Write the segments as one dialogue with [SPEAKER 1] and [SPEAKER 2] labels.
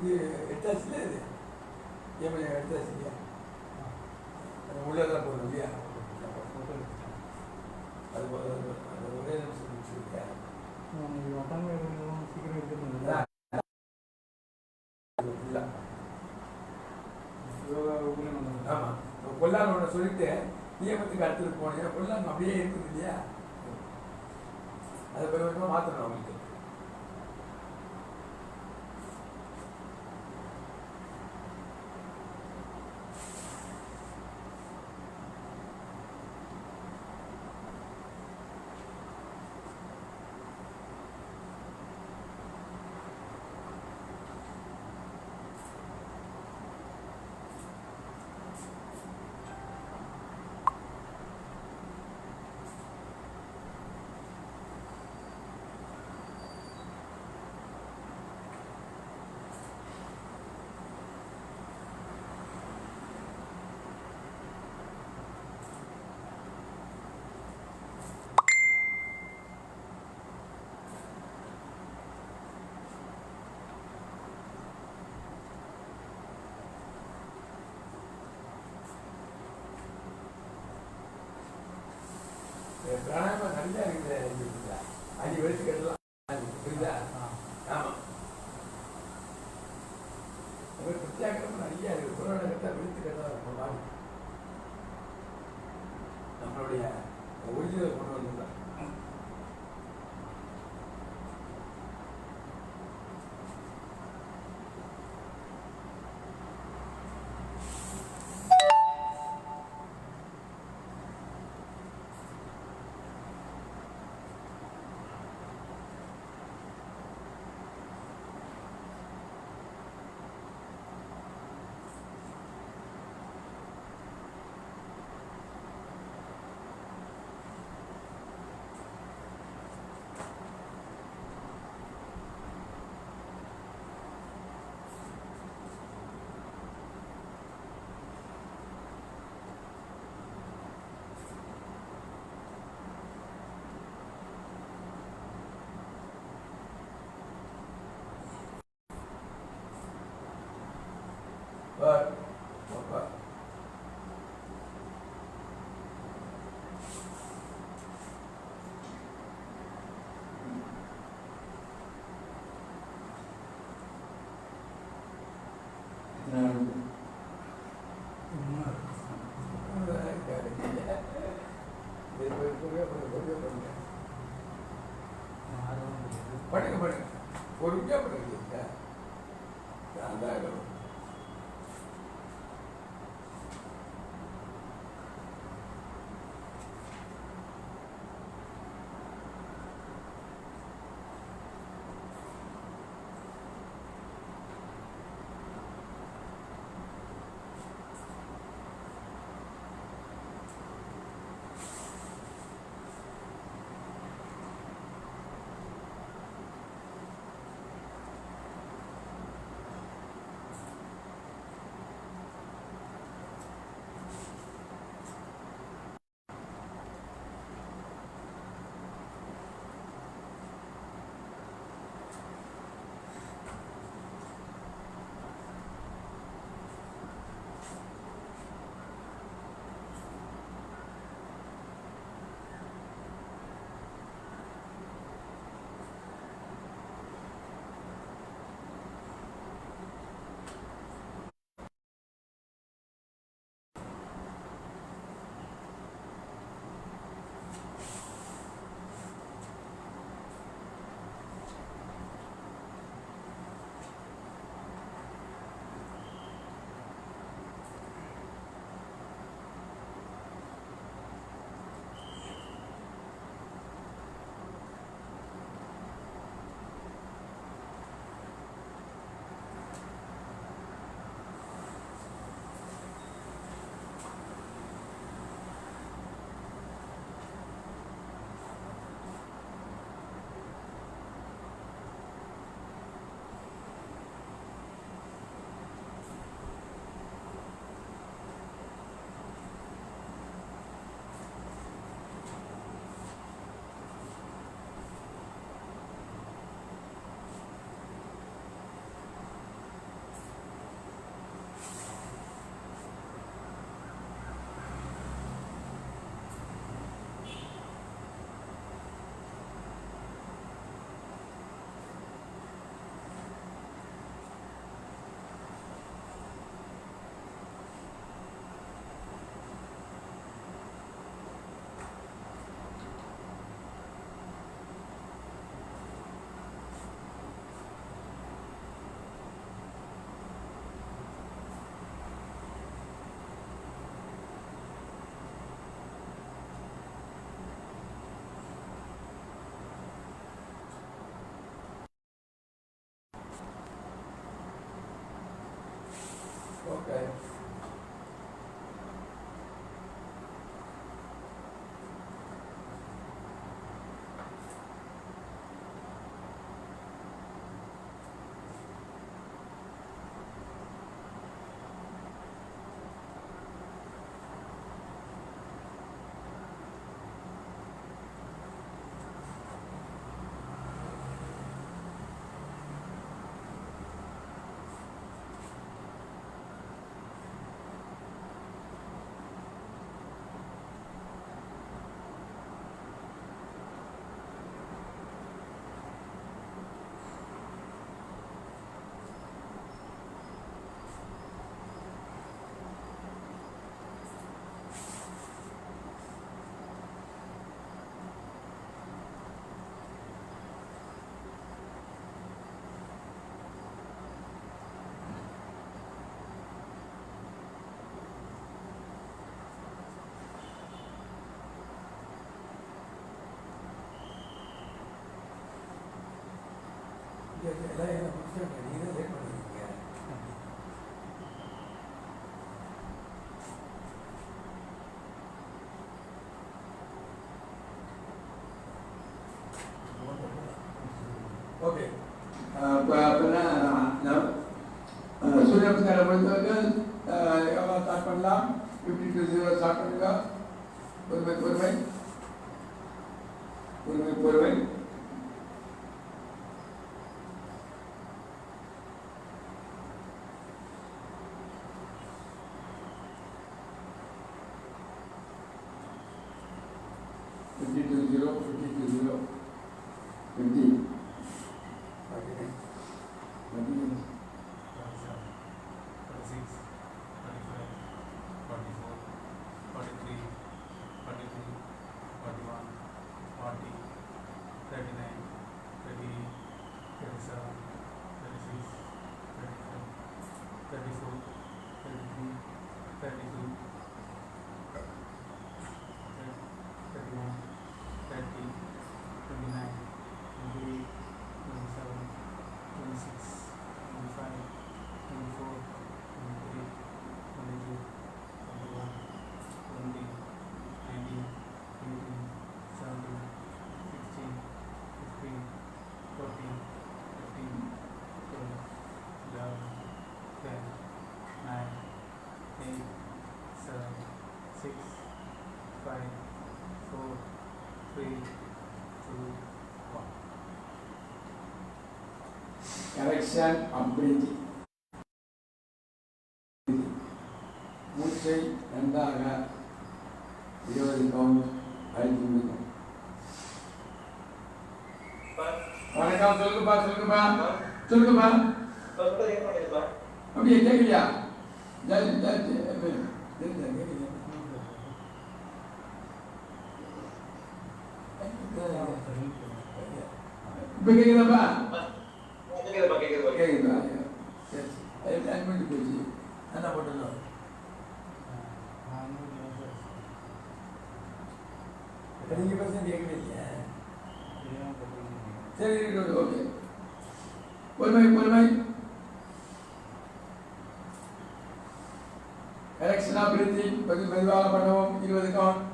[SPEAKER 1] இது எடுத்தாச்சுல இது ஏன் எடுத்தாச்சு இல்லையா உள்ளதெல்லாம் போடணும் இல்லையா அது ஒரே நிமிஷம் முடிச்சுருக்கா
[SPEAKER 2] சீக்கிரம் எடுத்துருந்தா
[SPEAKER 1] ஆமாம் கொல்லான்னு ஒன்று சொல்லிட்டு நியமத்துக்கு அடுத்தது போனேன் கொல்லான்னு அப்படியே இருக்குது இல்லையா அதை கொஞ்சம் கொஞ்சமாக மாற்றணும் அவங்களுக்கு பிராணாயமா நிறையா இருக்குது அஞ்சு வெளுத்து கட்டலாம் புரியுதா ஆமாம் பிரத்யாகிரமம் நிறையா இருக்குது புராண கட்டா வெளுத்து கட்டலாம் இருக்கும் நம்மளுடைய ஒரிஜினல் கொண்டு வந்துதான் But படிங்க பொறுமையா படிங்க எல்லாம் என்ன முடிச்சாங்க, நீங்கள் தான் லேட் பண்ணிருக்கீங்க. ஓகே, சூரிய நமஸ்காரம் பொறுத்தவர்கள் எவ்வளோ ஸ்டார்ட் பண்ணலாம்? 50 to 0 ஸ்டார்ட் பண்ணுங்க. பொறுமை பொறுமை பொறுமை பொறுமை. Correction of breathing. மூச்சை நன்றாக 20 கவுண்ட் அழித்து முடிக்கும். வணக்கம், சொல்லுங்கப்பா சொல்லுங்கப்பா சொல்லுங்கப்பா. அப்படியே கேட்கலையா? இப்ப கேக்குதாப்பா? கேக்குதா? டைம் பண்ணி போச்சு. என்ன பண்ணுறோம்? நீங்கள் பர்சன்ட் கேட்கவே இல்லையா? சரி, ஓகே. பொறுமை பொறுமை. கரெக்ஷனா பிரித்து மெதுவாக பண்ணுவோம். 20 count.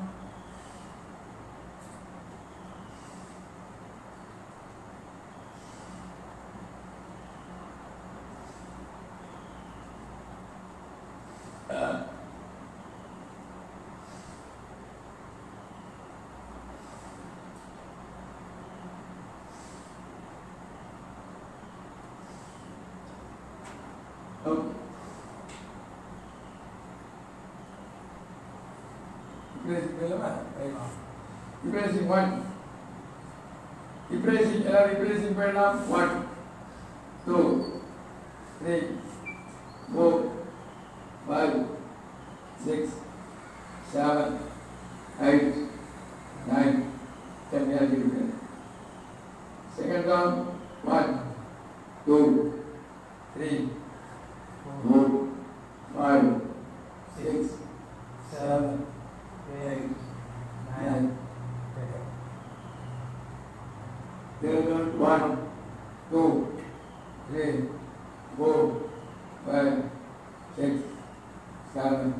[SPEAKER 1] Replacing 1. Replacing 1, 2, 3, 4, 5, 6, 7, 8, 9, 10. Second round, 1, 2, 3, 4, 5, 6, 7, 8, 9, 10. Third round, 1, 2, 3, 4, 5, 6, 7,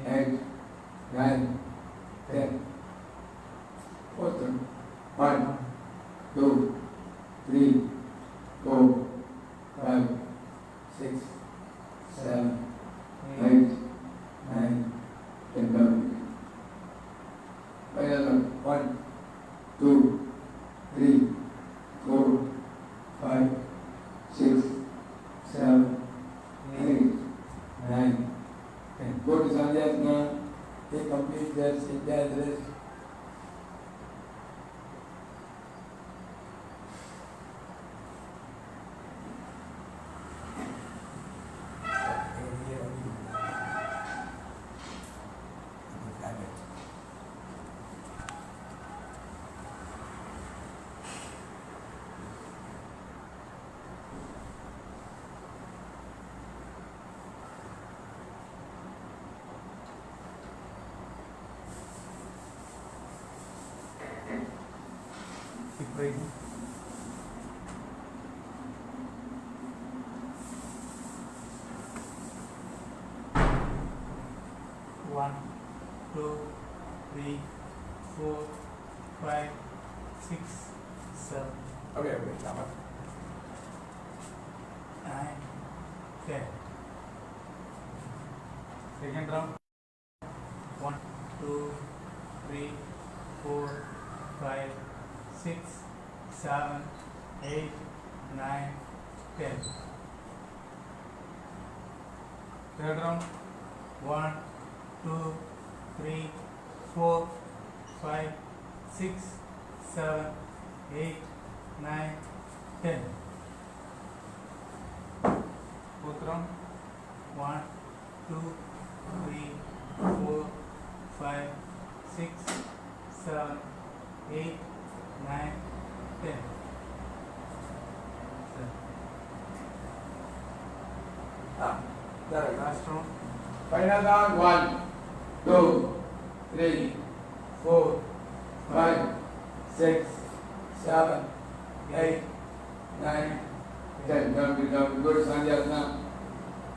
[SPEAKER 1] 8, 9, 10. Fourth round, 1, 2, 3, 4, 5, 6, 7, 8, 9, 10. Final round, 1, 2, 3, 4, 5, 6, 7, 8, 9, 10. Go to Sandhyasana. They complete their entire rest.
[SPEAKER 2] 1, 2, 3, 4, 5, 6, 7.
[SPEAKER 1] Okay, number.
[SPEAKER 2] 9, 10. Second round. 1, 2, 3, 4, 5, 6, 7, 8, 9, 10. Third round. 1, 2, 3, 4, 5, 6, 7, 8, 9, 10. Fourth round. 1, 2, 3, 4, 5, 6, 7, 8, 9, 10. Last round.
[SPEAKER 1] Final round. 1, 2, 3, 4, 5, 6, 7, 8, 9, 10. Don't go to Sanjay.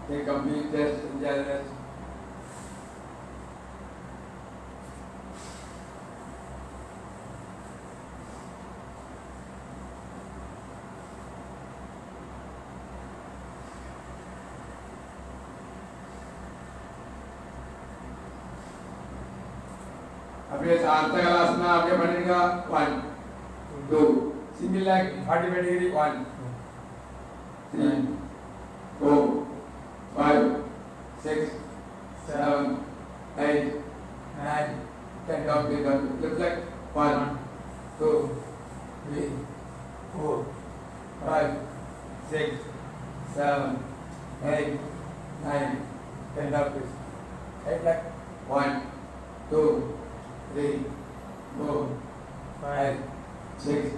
[SPEAKER 1] Take complete test and rest. अपने साथ class में आपके बनेगा 1, 2, single leg 45 degree 1, 3, 4, 5, 6, 7, 8, 9, 10. Down. Left leg 1, 2, 3, 4, 5, 6, 7, 8, 9, 10. Down. Right leg 1, 2, 3, 4, 5, 6,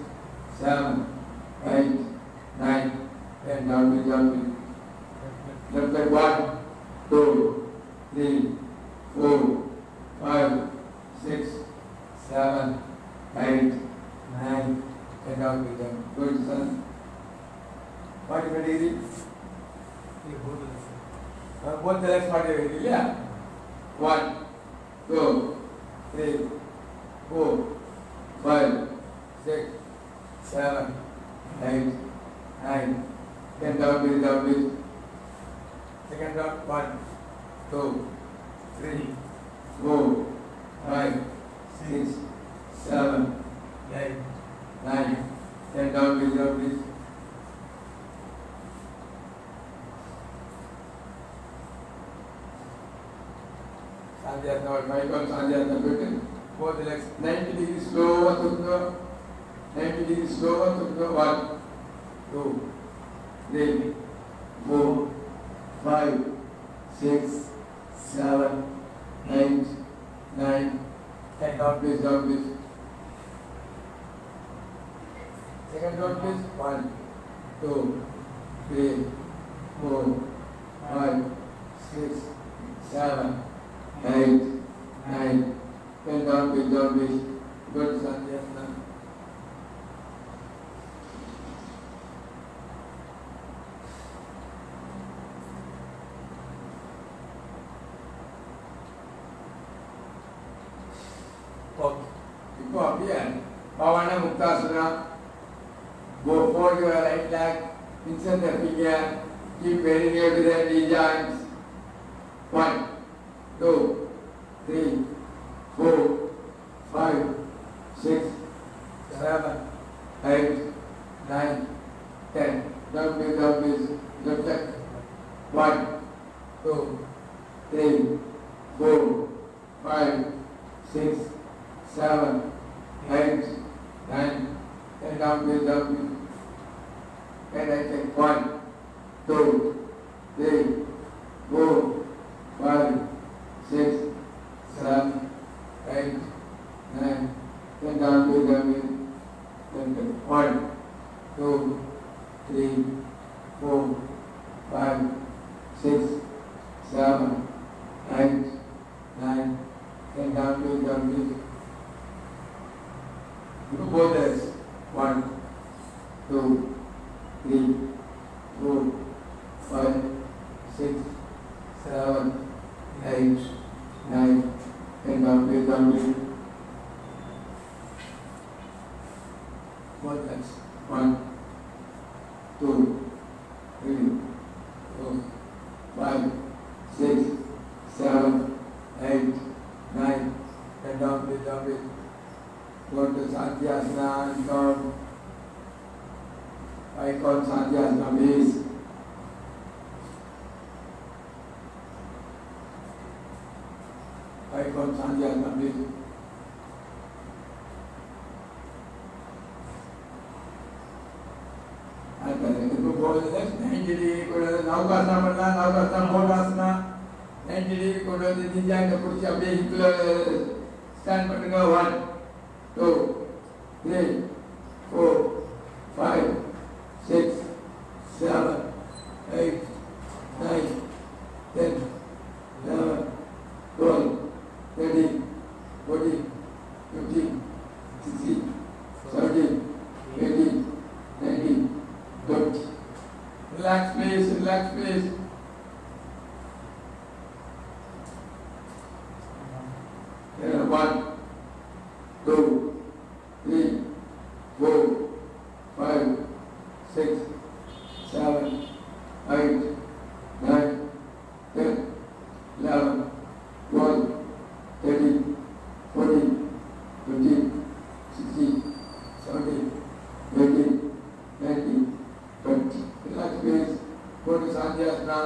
[SPEAKER 1] 7, 8, 9, 10. Down. Left leg 1, 2, 3, 4, 5, 6, 7, 8, 9, 10. Down. Good, son. 45 degree. Both the legs 45 degree. Yeah. 1, 2, 3, 4, 5, 6, 7, 8, 9, 10. Down. Second round. 1, 2, 3, 4, 5, 6, 7, 8, 9, 10. Down. Sanjay, Michael Sanjay, both legs 90 degrees slower to go. 90 degrees slower to go. 1, 2, 3, 4, 5, 6, 7, 8, 9, 10. Down, please. Second round, please. 1, 2, 3, 4, 5, 6, 7, 8, 9, 10. Down, please. Good, Sanjay. Go up here. Bhavana Muktasana. Go for your right leg. Insert the figure. Keep very near to the knee joints. 1, 2, 3, 4, 5, 6, 7, 8, 9, 10. Down, please. Left leg. 1, 2, 3, 4, 5, 6, 7, 8, 9, 10. Down, please. And I take 1, 2, 3, 4, 5, 6, 7, 8, 9, 10. Down, please. 1, 2, 3, 4, 5, 6, 7, 8, 9, 10. Down, please. Do both legs. 1, 2, 3, 4, 5, 6, 7, 8, 9, count Sandhyasana base. Five count Sandhyasana base. And then the group goes the next 90 degree, go to the Navasana, Bodhasana, 90 degree, go to the Ninja, the Purusha base, stand for the 1, 2, 3, 4, 5, 6, 7, 8, 9, 10, 11, 12, 13, 14, 15, 16, 17, 18, 19, 20. Relax please, relax please. There are 1, 2, 3, 4, 5, 6, 7, 8, 9, 10, 11, 12, 13, 14, 15, 16, 17, 18, 19, 20. Relax please. Go to Sandhyasana.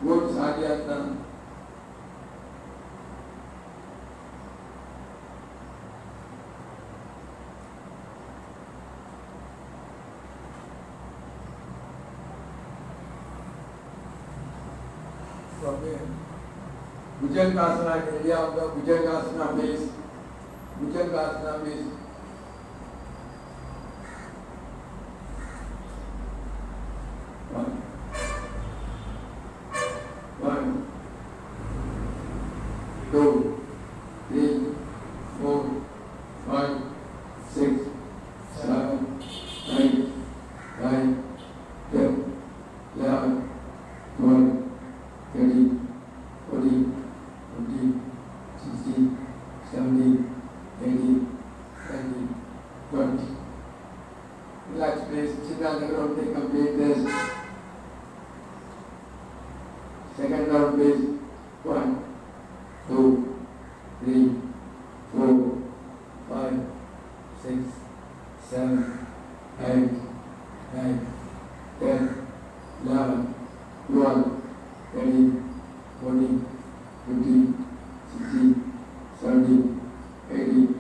[SPEAKER 1] Go to Sandhyasana. Bhujangasana, area of the Bhujangasana base. Bhujangasana base. One, 2, 3, 4, 5, 6, 7, 8, 9, 10, 11, 12, 13, 14, 15, 16, 17, 18, 19, 20. Relax please. Sit down the ground, take complete rest. Second round please. 1, 2, 3, 4, 5, 6, 7, 8, 9, 10, 11, 12, 13, 14, 15, 16, 17, 18,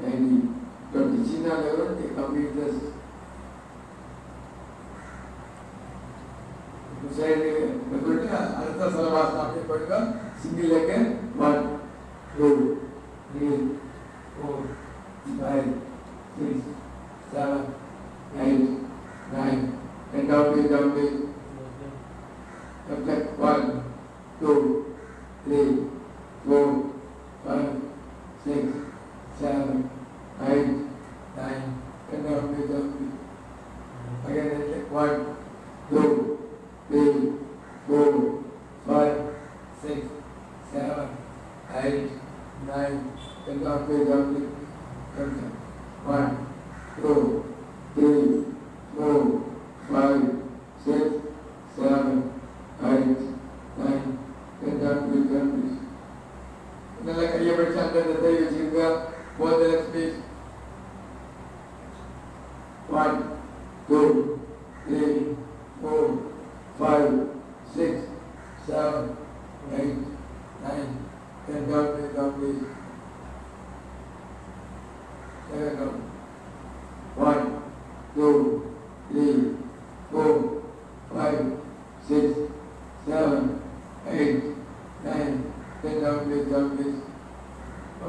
[SPEAKER 1] 19, 20. Sit down the ground, take complete rest. Artha Salavasana आपके पड़ेगा single लेके 1, 2, 3, 4, 5, 6, 7, 8, 9, and down please. Subject 1, 2, 3, 4, 5, 6, 7, 8, 9, and down please. Again 1, 2, 3, 4, 5, 6, 7, 8, 9, and down please. 1, 2, 3, 4, 5, 6, 7, 8, 9, and down please. Then like a year under the day you see both the legs please. 1, 2, 3, 4, 5, 6, 7, 8, 9, 10, down please. Second round. 1, 2, 3, 4, 5, 6, 7, 8, 9, 10, down please.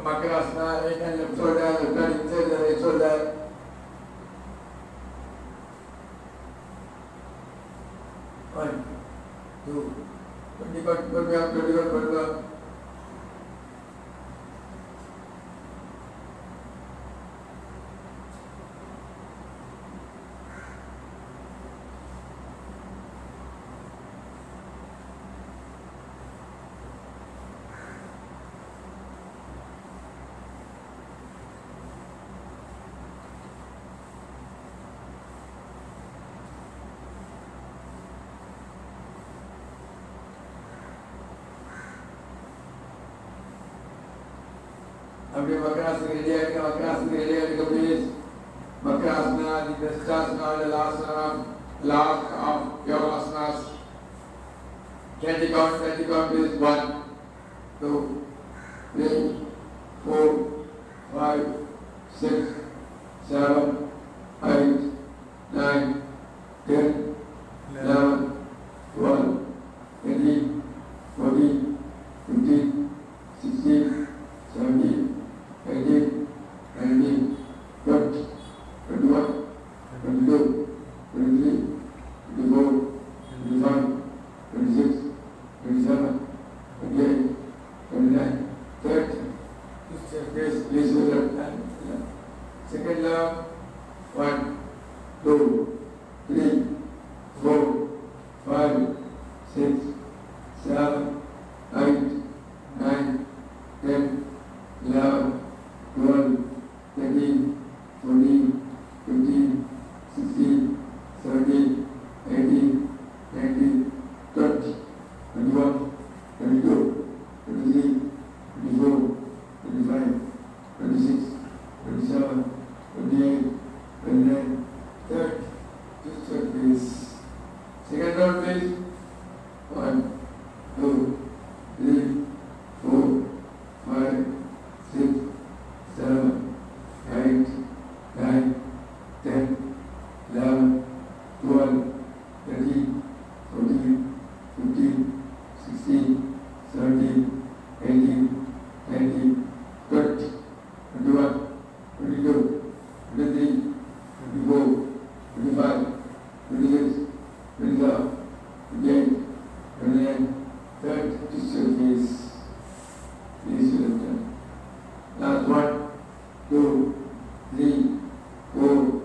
[SPEAKER 1] Makarasana, right hand left shoulder, left hand inside the right shoulder. One, two, 21. Abdi Bakras ready, please. Vakrasana, the Dastasana, the last of your asanas. 20 count is 1, 2, 3, 4, 5, 6, 7, 8, 9, 10, 11, 12, 13, 14, 15, 16, 17, 18, 19, 20, 21, 22, 23, 24, 25, 26, 27, 28, 29, 30. Please hold up and second love. 1, 2, 3, 4, 5, 6, 7, 8, 9, 10, 11, 12, 13, 14, 15, 16, 17, 18, 19, 20, 21, 22, 23, 24, 25, 26, 27, 28, 29, 30. Just check this. Second round, please. 1, 2, 3, 4, 5, 6, 7, 8, 9, 10, 11, 12, 13, 14, 15, 16, 17, 18, 19, 20, 21, 22, 23, 24, 25, 26, 27, 28, 29, 30. Just your face. Please you have done. Last 1, 2, 3, 4,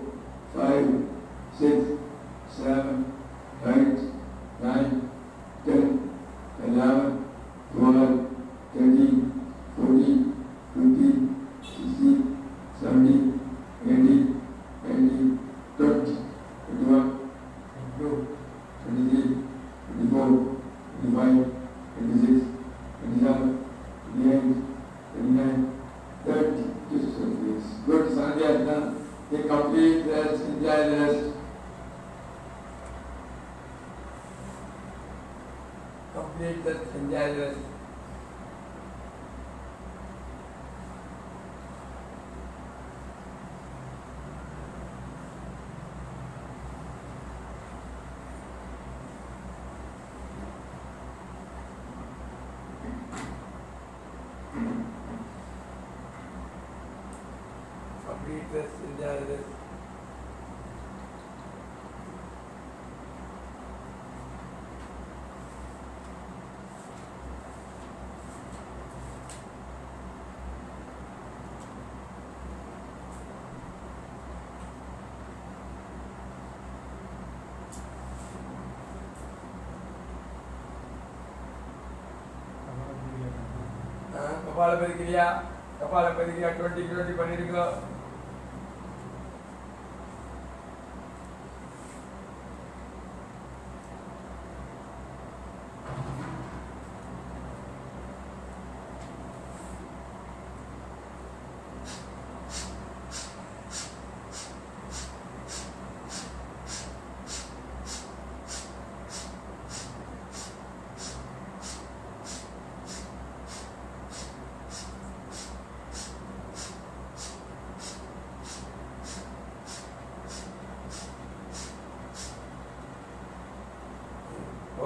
[SPEAKER 1] 5, 6, 7, 8, 9, 10, 11, 12, 13, 14, 15, 16, 17, 18, 19, 20, 21, 22, 23, 24, 25, 26, 27, 28, 29, 30. Just like this. Good. Sandhya is done. Take complete rest. Enjoy the rest. Complete rest. Enjoy the rest. Complete rest. Enjoy the rest. Kapalbhati கிரியா 20 பண்ணிருங்க.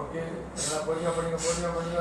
[SPEAKER 1] Okay, எல்லாம் போடுங்க.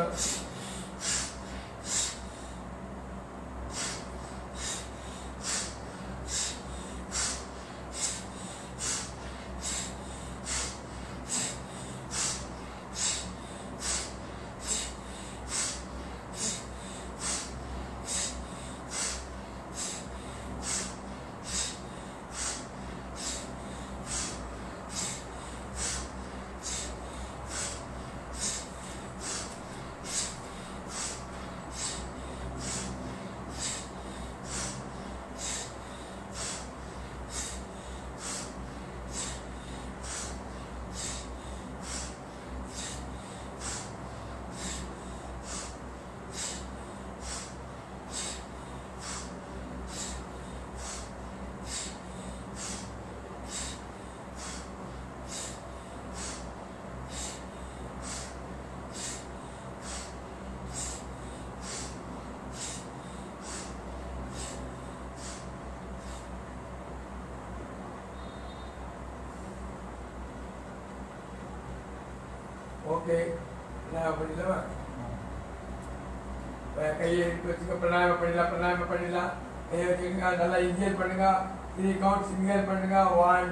[SPEAKER 1] Okay प्राणायाम पढ़िला கையை வச்சுக்க பிராணாயாமம் பண்ணிடலாம் கையை வச்சுக்கோங்க நல்லா இன்ஹேல் பண்ணுங்க 3 கவுண்ட்ஸ் இன்ஹேல் பண்ணுங்க 1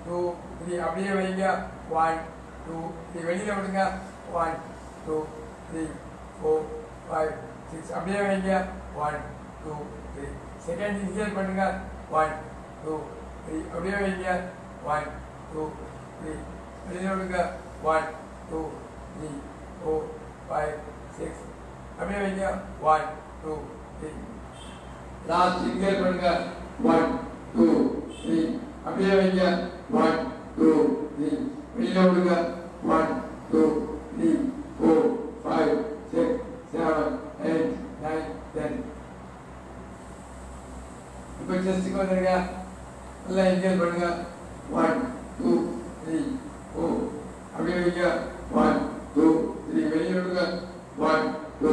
[SPEAKER 1] 2 3 அப்படியே வைங்க 1 2 3 வெளியில விடுங்க 1 2 3 4 5 6 அப்படியே வைங்க 1 2 3 செகண்ட் இன்ஹேல் பண்ணுங்க 1 2 3 அப்படியே வைங்க 1 2 3 வெளியில விடுங்க 1 2 3 4 5 6 அப்படியே வைங்க 1 2 3 லாஸ்ட் இன்ஹேல் பண்ணுங்க 1 2 3 அப்படியே வைங்க 1 2 3 வெளியில விடுங்க 1 2 3 4 5 6 7 8 9 10 இப்போ செஸ்ட்க்கு வந்துருங்க நல்லா இன்ஹேல் பண்ணுங்க 1 2 3 4 அப்படியே வைங்க 1 2 3 வெளியில விடுங்க 1 2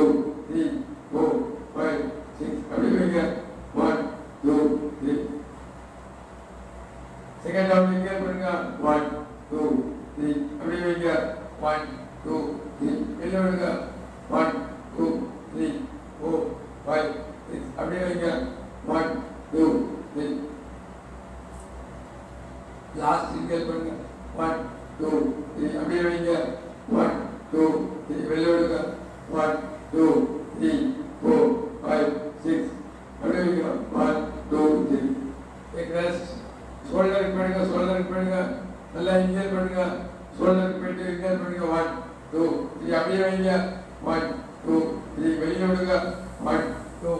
[SPEAKER 1] 3 4 5 6 அப்படியே வைங்க 1 2 3 செகண்ட் ரவுண்ட் இன்ஹேல் பண்ணுங்க 1 2 3 அப்படியே வைங்க 1 2 3 வெளியில விடுங்க 1 2 3 4 5 6 அப்படியே வைங்க 1 2 3 லாஸ்ட் இன்ஹேல் பண்ணுங்க 1 2 3 அப்படியே வைங்க 1 2 3 வெளியில விடுங்க 1 2 3 4 5 6 அப்படியே வைங்க 1 2 3 एक रेस्ट शोल्डर பண்ணுங்க நல்லா இன்ஹேல் பண்ணுங்க ஷோல்டர் போயிட்டு இன்ஹேல் பண்ணுங்க 1 2 3 அப்படியே வைங்க 1 2 3 வெளியில விடுங்க 1 2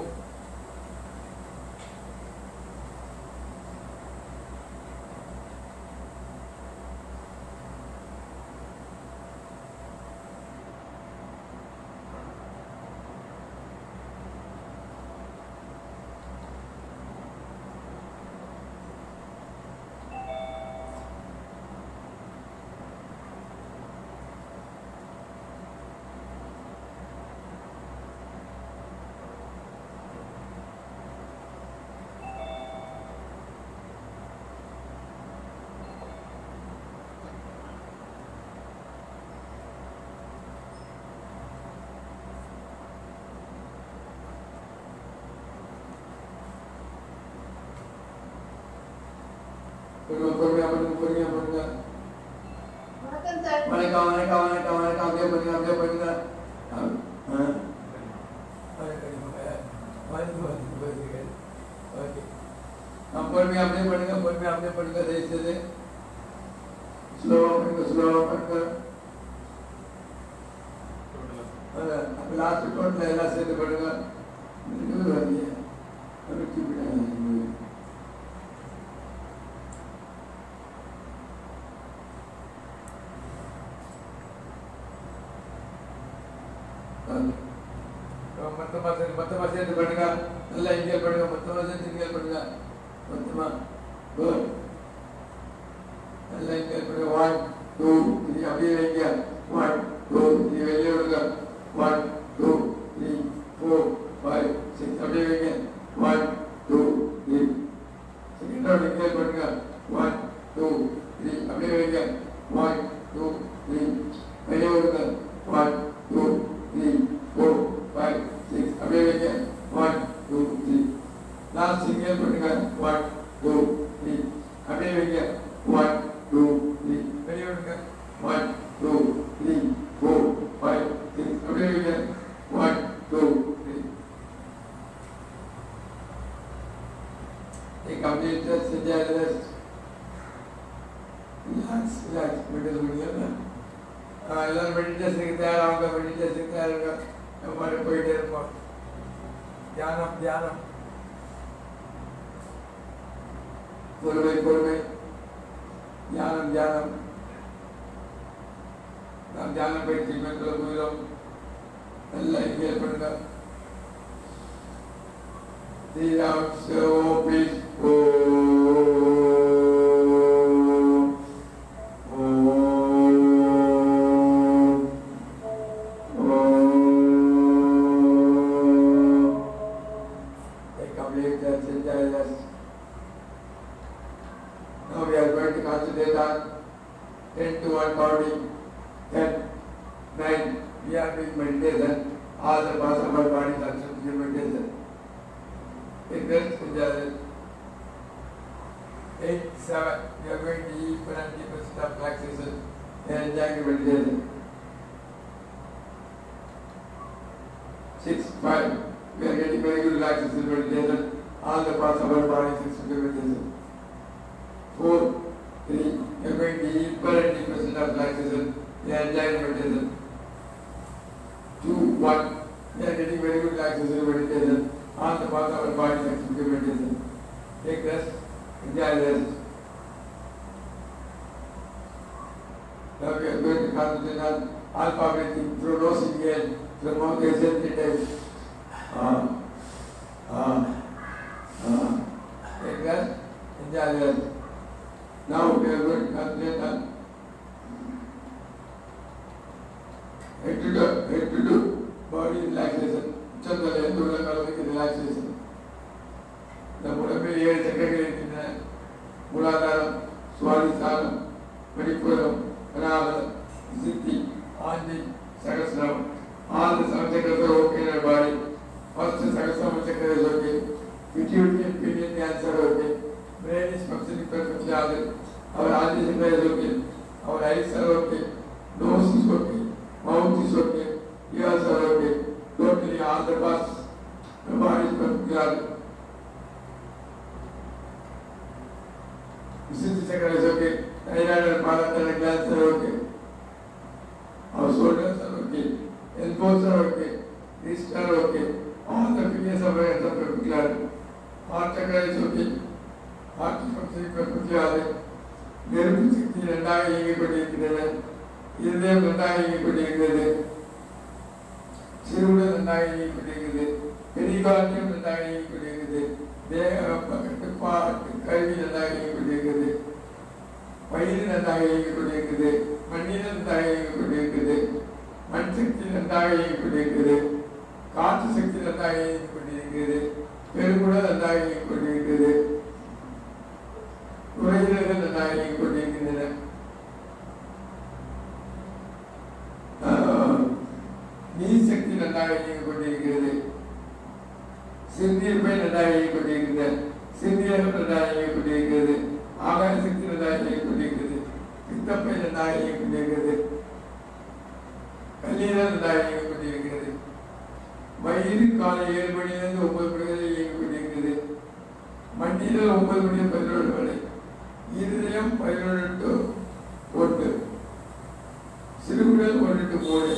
[SPEAKER 1] பொறுமையா பண்ணுங்க
[SPEAKER 3] வணக்கம் சார்.
[SPEAKER 1] வணக்கம் அப்படியே பண்ணுங்க பொறுமையா அப்படியே பண்ணுங்க தயவுசெய்து ஸ்லோவா பண்ணுங்க லாஸ்ட் டோட்டல் எல்லாம் சேர்த்து பண்ணுங்க மொத்தமா சேர்த்து பண்ணுங்க நல்லா இன்ஹேல் பண்ணுங்க மொத்தமா சேர்த்து இன்ஹேல் பண்ணுங்க மொத்தமா குட் நல்லா இன்ஹேல் பண்ணுங்க 1 2 3 அப்படியே வைங்க 1 2 3 வெளியே விடுங்க 1 2 3 4 5 6 அப்படியே வைங்க 1 2 3 செகண்ட் ரவுண்ட் இன்ஹேல் பண்ணுங்க 1 2 3 அப்படியே வைங்க 1 2 3 வெளியே விடுங்க 1 2 3 4 5 6 அப்படியே வைங்க 1 2 3 லாஸ்ட் இன்ஹேல் பண்ணுங்க 1 2 3 அப்படியே வைங்க 1 2 3 வெளியே விடுங்க 1 2 3 4 5 6 அப்படியே வைங்க 1 2 3 एक कंप्लीट से जाए रेस्ट रिलैक्स मिडिल ना எல்லாரும் மெடிடேஷனுக்கு தயாராக நம்ம போயிட்டே இருப்போம் தியானம் பொறுமை தியானம் நாம் தியானம் பயிற்சி மேற்கொள்ள போகிறோம் நல்லா இன்ஹேல் பண்ணுங்க 3 rounds slow please Now we are going to concentrate on 10 to 1 counting. 10, 9. We are doing meditation. All the parts of our body are subject meditation. Take rest, enjoy it. 8, 7. We are going to deeper and deeper stuff relaxation and enjoying meditation. 6, 5. We are getting very good relaxation meditation. All the parts of our body are meditation. 4, 3. We are going deeper and deeper stuff relaxation and enjoying meditation. 2, 1. We are getting very good relaxation meditation. All the parts of our body are meditation. Take rest. Enjoy rest. Now we are going to concentrate on alpha breathing through nose inhale, through mouth exhale 3 times. Take rest. Enjoy rest. Now we are going to concentrate on head to toe body relaxation. Chandala and Dula Kalaki relaxation. The Murabbi here secretary in Muladharam, Swadhisthana, Manipuram, Anava, Siddhi, Andi, Sahasram. All the 7 chakras are okay in our body. First Sahasrama chakra is okay. Pituitary and pineal glands are okay. Brain is functioning perfectly. Our Adi chakra is okay. Our eyes are okay. Nose is okay. Mouth is okay. Ears are okay. Totally all the parts. The body is perfectly. Siddhi chakra is okay. Thyroid and parathyroid glands are okay. Our shoulders are okay. Elbows are okay. Wrists are okay. All the fingers of our hands are perfectly. Heart chakra is okay. Heart is functioning perfectly. நெருப்பு சக்தி நன்றாக இயங்கிக் கொண்டிருக்கிறது. இதயம் நன்றாக இயங்கிக் கொண்டிருக்கிறது. சிறுகுடல் நன்றாக இயங்கிக் கொண்டிருக்கிறது. பெரிகாலியம் நன்றாக இயங்கிக் கொண்டிருக்கிறது. தேக கட்டுப்பாட்டு கருவி நன்றாக இயங்கிக் கொண்டிருக்கிறது. வயிறு நன்றாக இயங்கிக் கொண்டிருக்கிறது. மண்ணீரல் நன்றாக இயங்கிக் கொண்டிருக்கிறது. மண் சக்தி நன்றாக இயங்கிக் கொண்டிருக்கிறது. காற்று சக்தி நன்றாக இயங்கிக் கொண்டிருக்கிறது. பெருங்குடல் நன்றாக இயங்கிக் கொண்டிருக்கிறது. நுரையீரல்கள் நன்றாக இயங்கிக் கொண்டிருக்கின்றன. நீர் சக்தி நன்றாக இயங்கிக் கொண்டிருக்கிறது. சிறுநீர் பை நன்றாக இயங்கிக் கொண்டிருக்கிறது. சிறுநீரகம் நன்றாக இயங்கிக் கொண்டிருக்கிறது. ஆகாய சக்தி நன்றாக இயங்கிக் கொண்டிருக்கிறது. பித்தப்பை நன்றாக இயங்கிக் கொண்டிருக்கிறது. கல்லீரல் நன்றாக இயங்கிக் கொண்டிருக்கிறது. வயிறு காலை 7 மணியிலிருந்து 9 மணி வரை இயங்கிக் கொண்டிருக்கிறது. மண்ணீரல் 9 மணி 11 வரை. இருதயம் 11 to 1. சிறுகுடல் 1 to 3.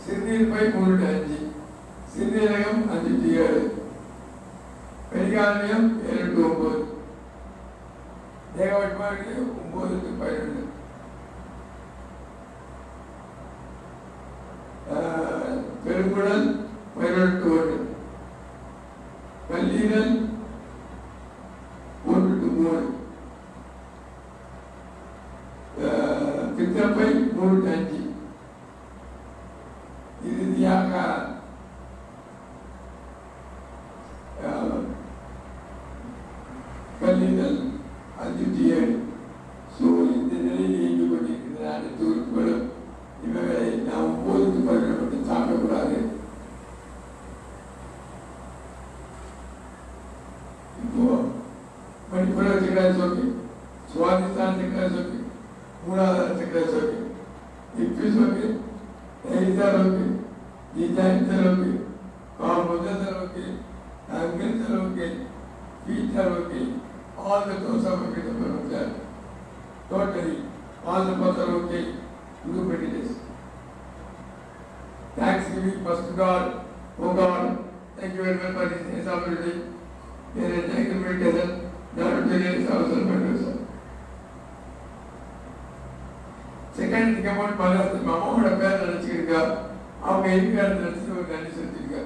[SPEAKER 1] சிறுநீர் பை 3 to 5. சிறுநீரகம் 5 to 7. பெரிகாலியம் 7 to 9. தேகவட்பாடு 9 to 12. பெருங்குடல் 11 to 1. கல்லீரல் 1 to 3. பித்தப்பை 3 to 5. இறுதியாக கல்லீரல் 5 to 7. ஸோ இந்த நிலையில் இயங்கிக் கொண்டிருக்கிற அனைத்து உறுப்புகளும் இவைகளை நாம் 9 to 12 மட்டும் சாப்பிடக்கூடாது. இப்போ மணிப்புர சக்கர is okay. Swadhisthana chakra is okay. Muladhara chakra is okay. Hip is okay. Thighs are okay. Knee joints are okay. Calf muscles are okay. Ankles are okay. Feet are okay. All the toes are okay. Totally. All the parts are okay. Do meditation. Thanksgiving first to God. Oh God, thank you very much for this opportunity. We are enjoying the meditation. Not to realize ourselves and yourself. Second thing about mothers, Mama பேர் நினைச்சிருக்கா, அவங்க இருக்கிறத நினைச்சு ஒரு நன்றி செலுத்திருக்கா.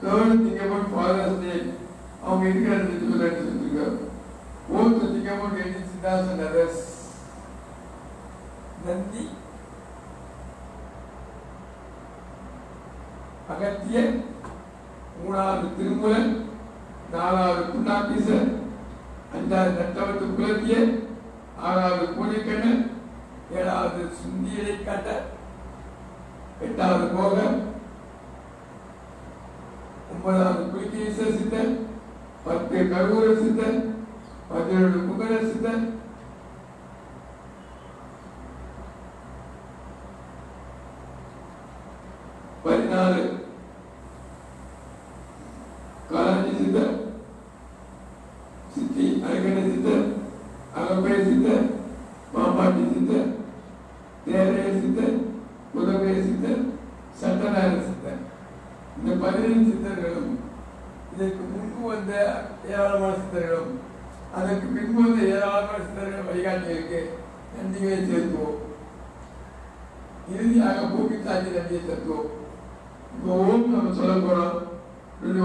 [SPEAKER 1] Third thing about Father's Day, அவங்க இருக்கிறத நினைச்சு ஒரு நன்றி செலுத்திருக்கா. Fourth thing about getting siddhas and others, Nandi, Agathiyar, மூணாவது திருமுலன், நாலாவது புண்ணாபீசர், அஞ்சாவது நட்டவத்து குலத்தியர், ஆறாவது பூனைக்கண்ணன், ஏழாவது சுந்தியை காட்ட, எட்டாவது போக, ஒன்பதாவது புலிகேச சித்தர், 10 கருவூர சித்தர், 17 குகர சித்தர், 14 காலாஜி சித்தர், சித்தி அழகன சித்தர், அகப்பை சித்தர், மாமாட்டி சித்தர், தேரைய சித்தர், புதவே சித்தர், சட்டநாயக சித்தர். இந்த 15 சித்தர்களும் இதற்கு முன்பு வந்த ஏராளமான சித்தர்களும் அதற்கு பின்பு வந்த ஏராளமான சித்தர்கள் வழிகாட்டிகளுக்கு நன்றிகளை சேர்த்துவோம். இறுதியாக பூமி தாக்கி நன்றியை செலுத்துவோம். இப்போ ஓம் நம்ம சொல்ல போறோம். ரெண்டு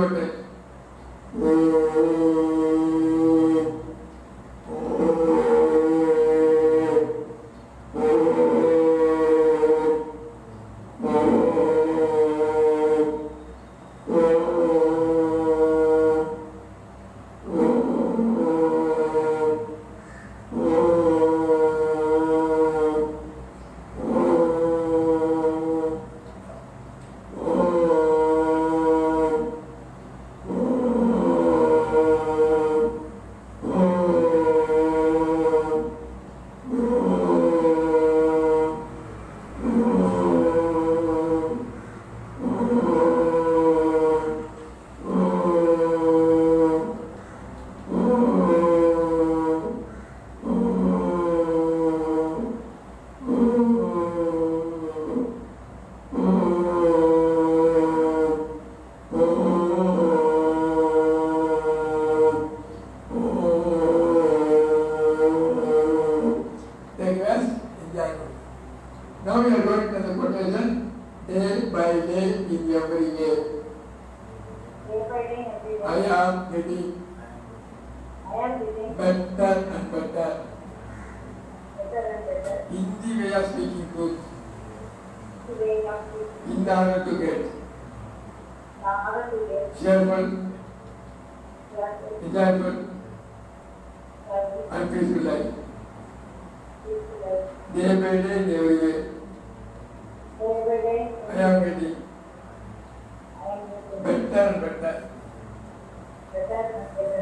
[SPEAKER 1] Now we are going to the quotation day by day in every day. I am getting better and better in the way of speaking truth in order to get cheerful, enjoyable and peaceful life. Day by day in every way. I am getting better and better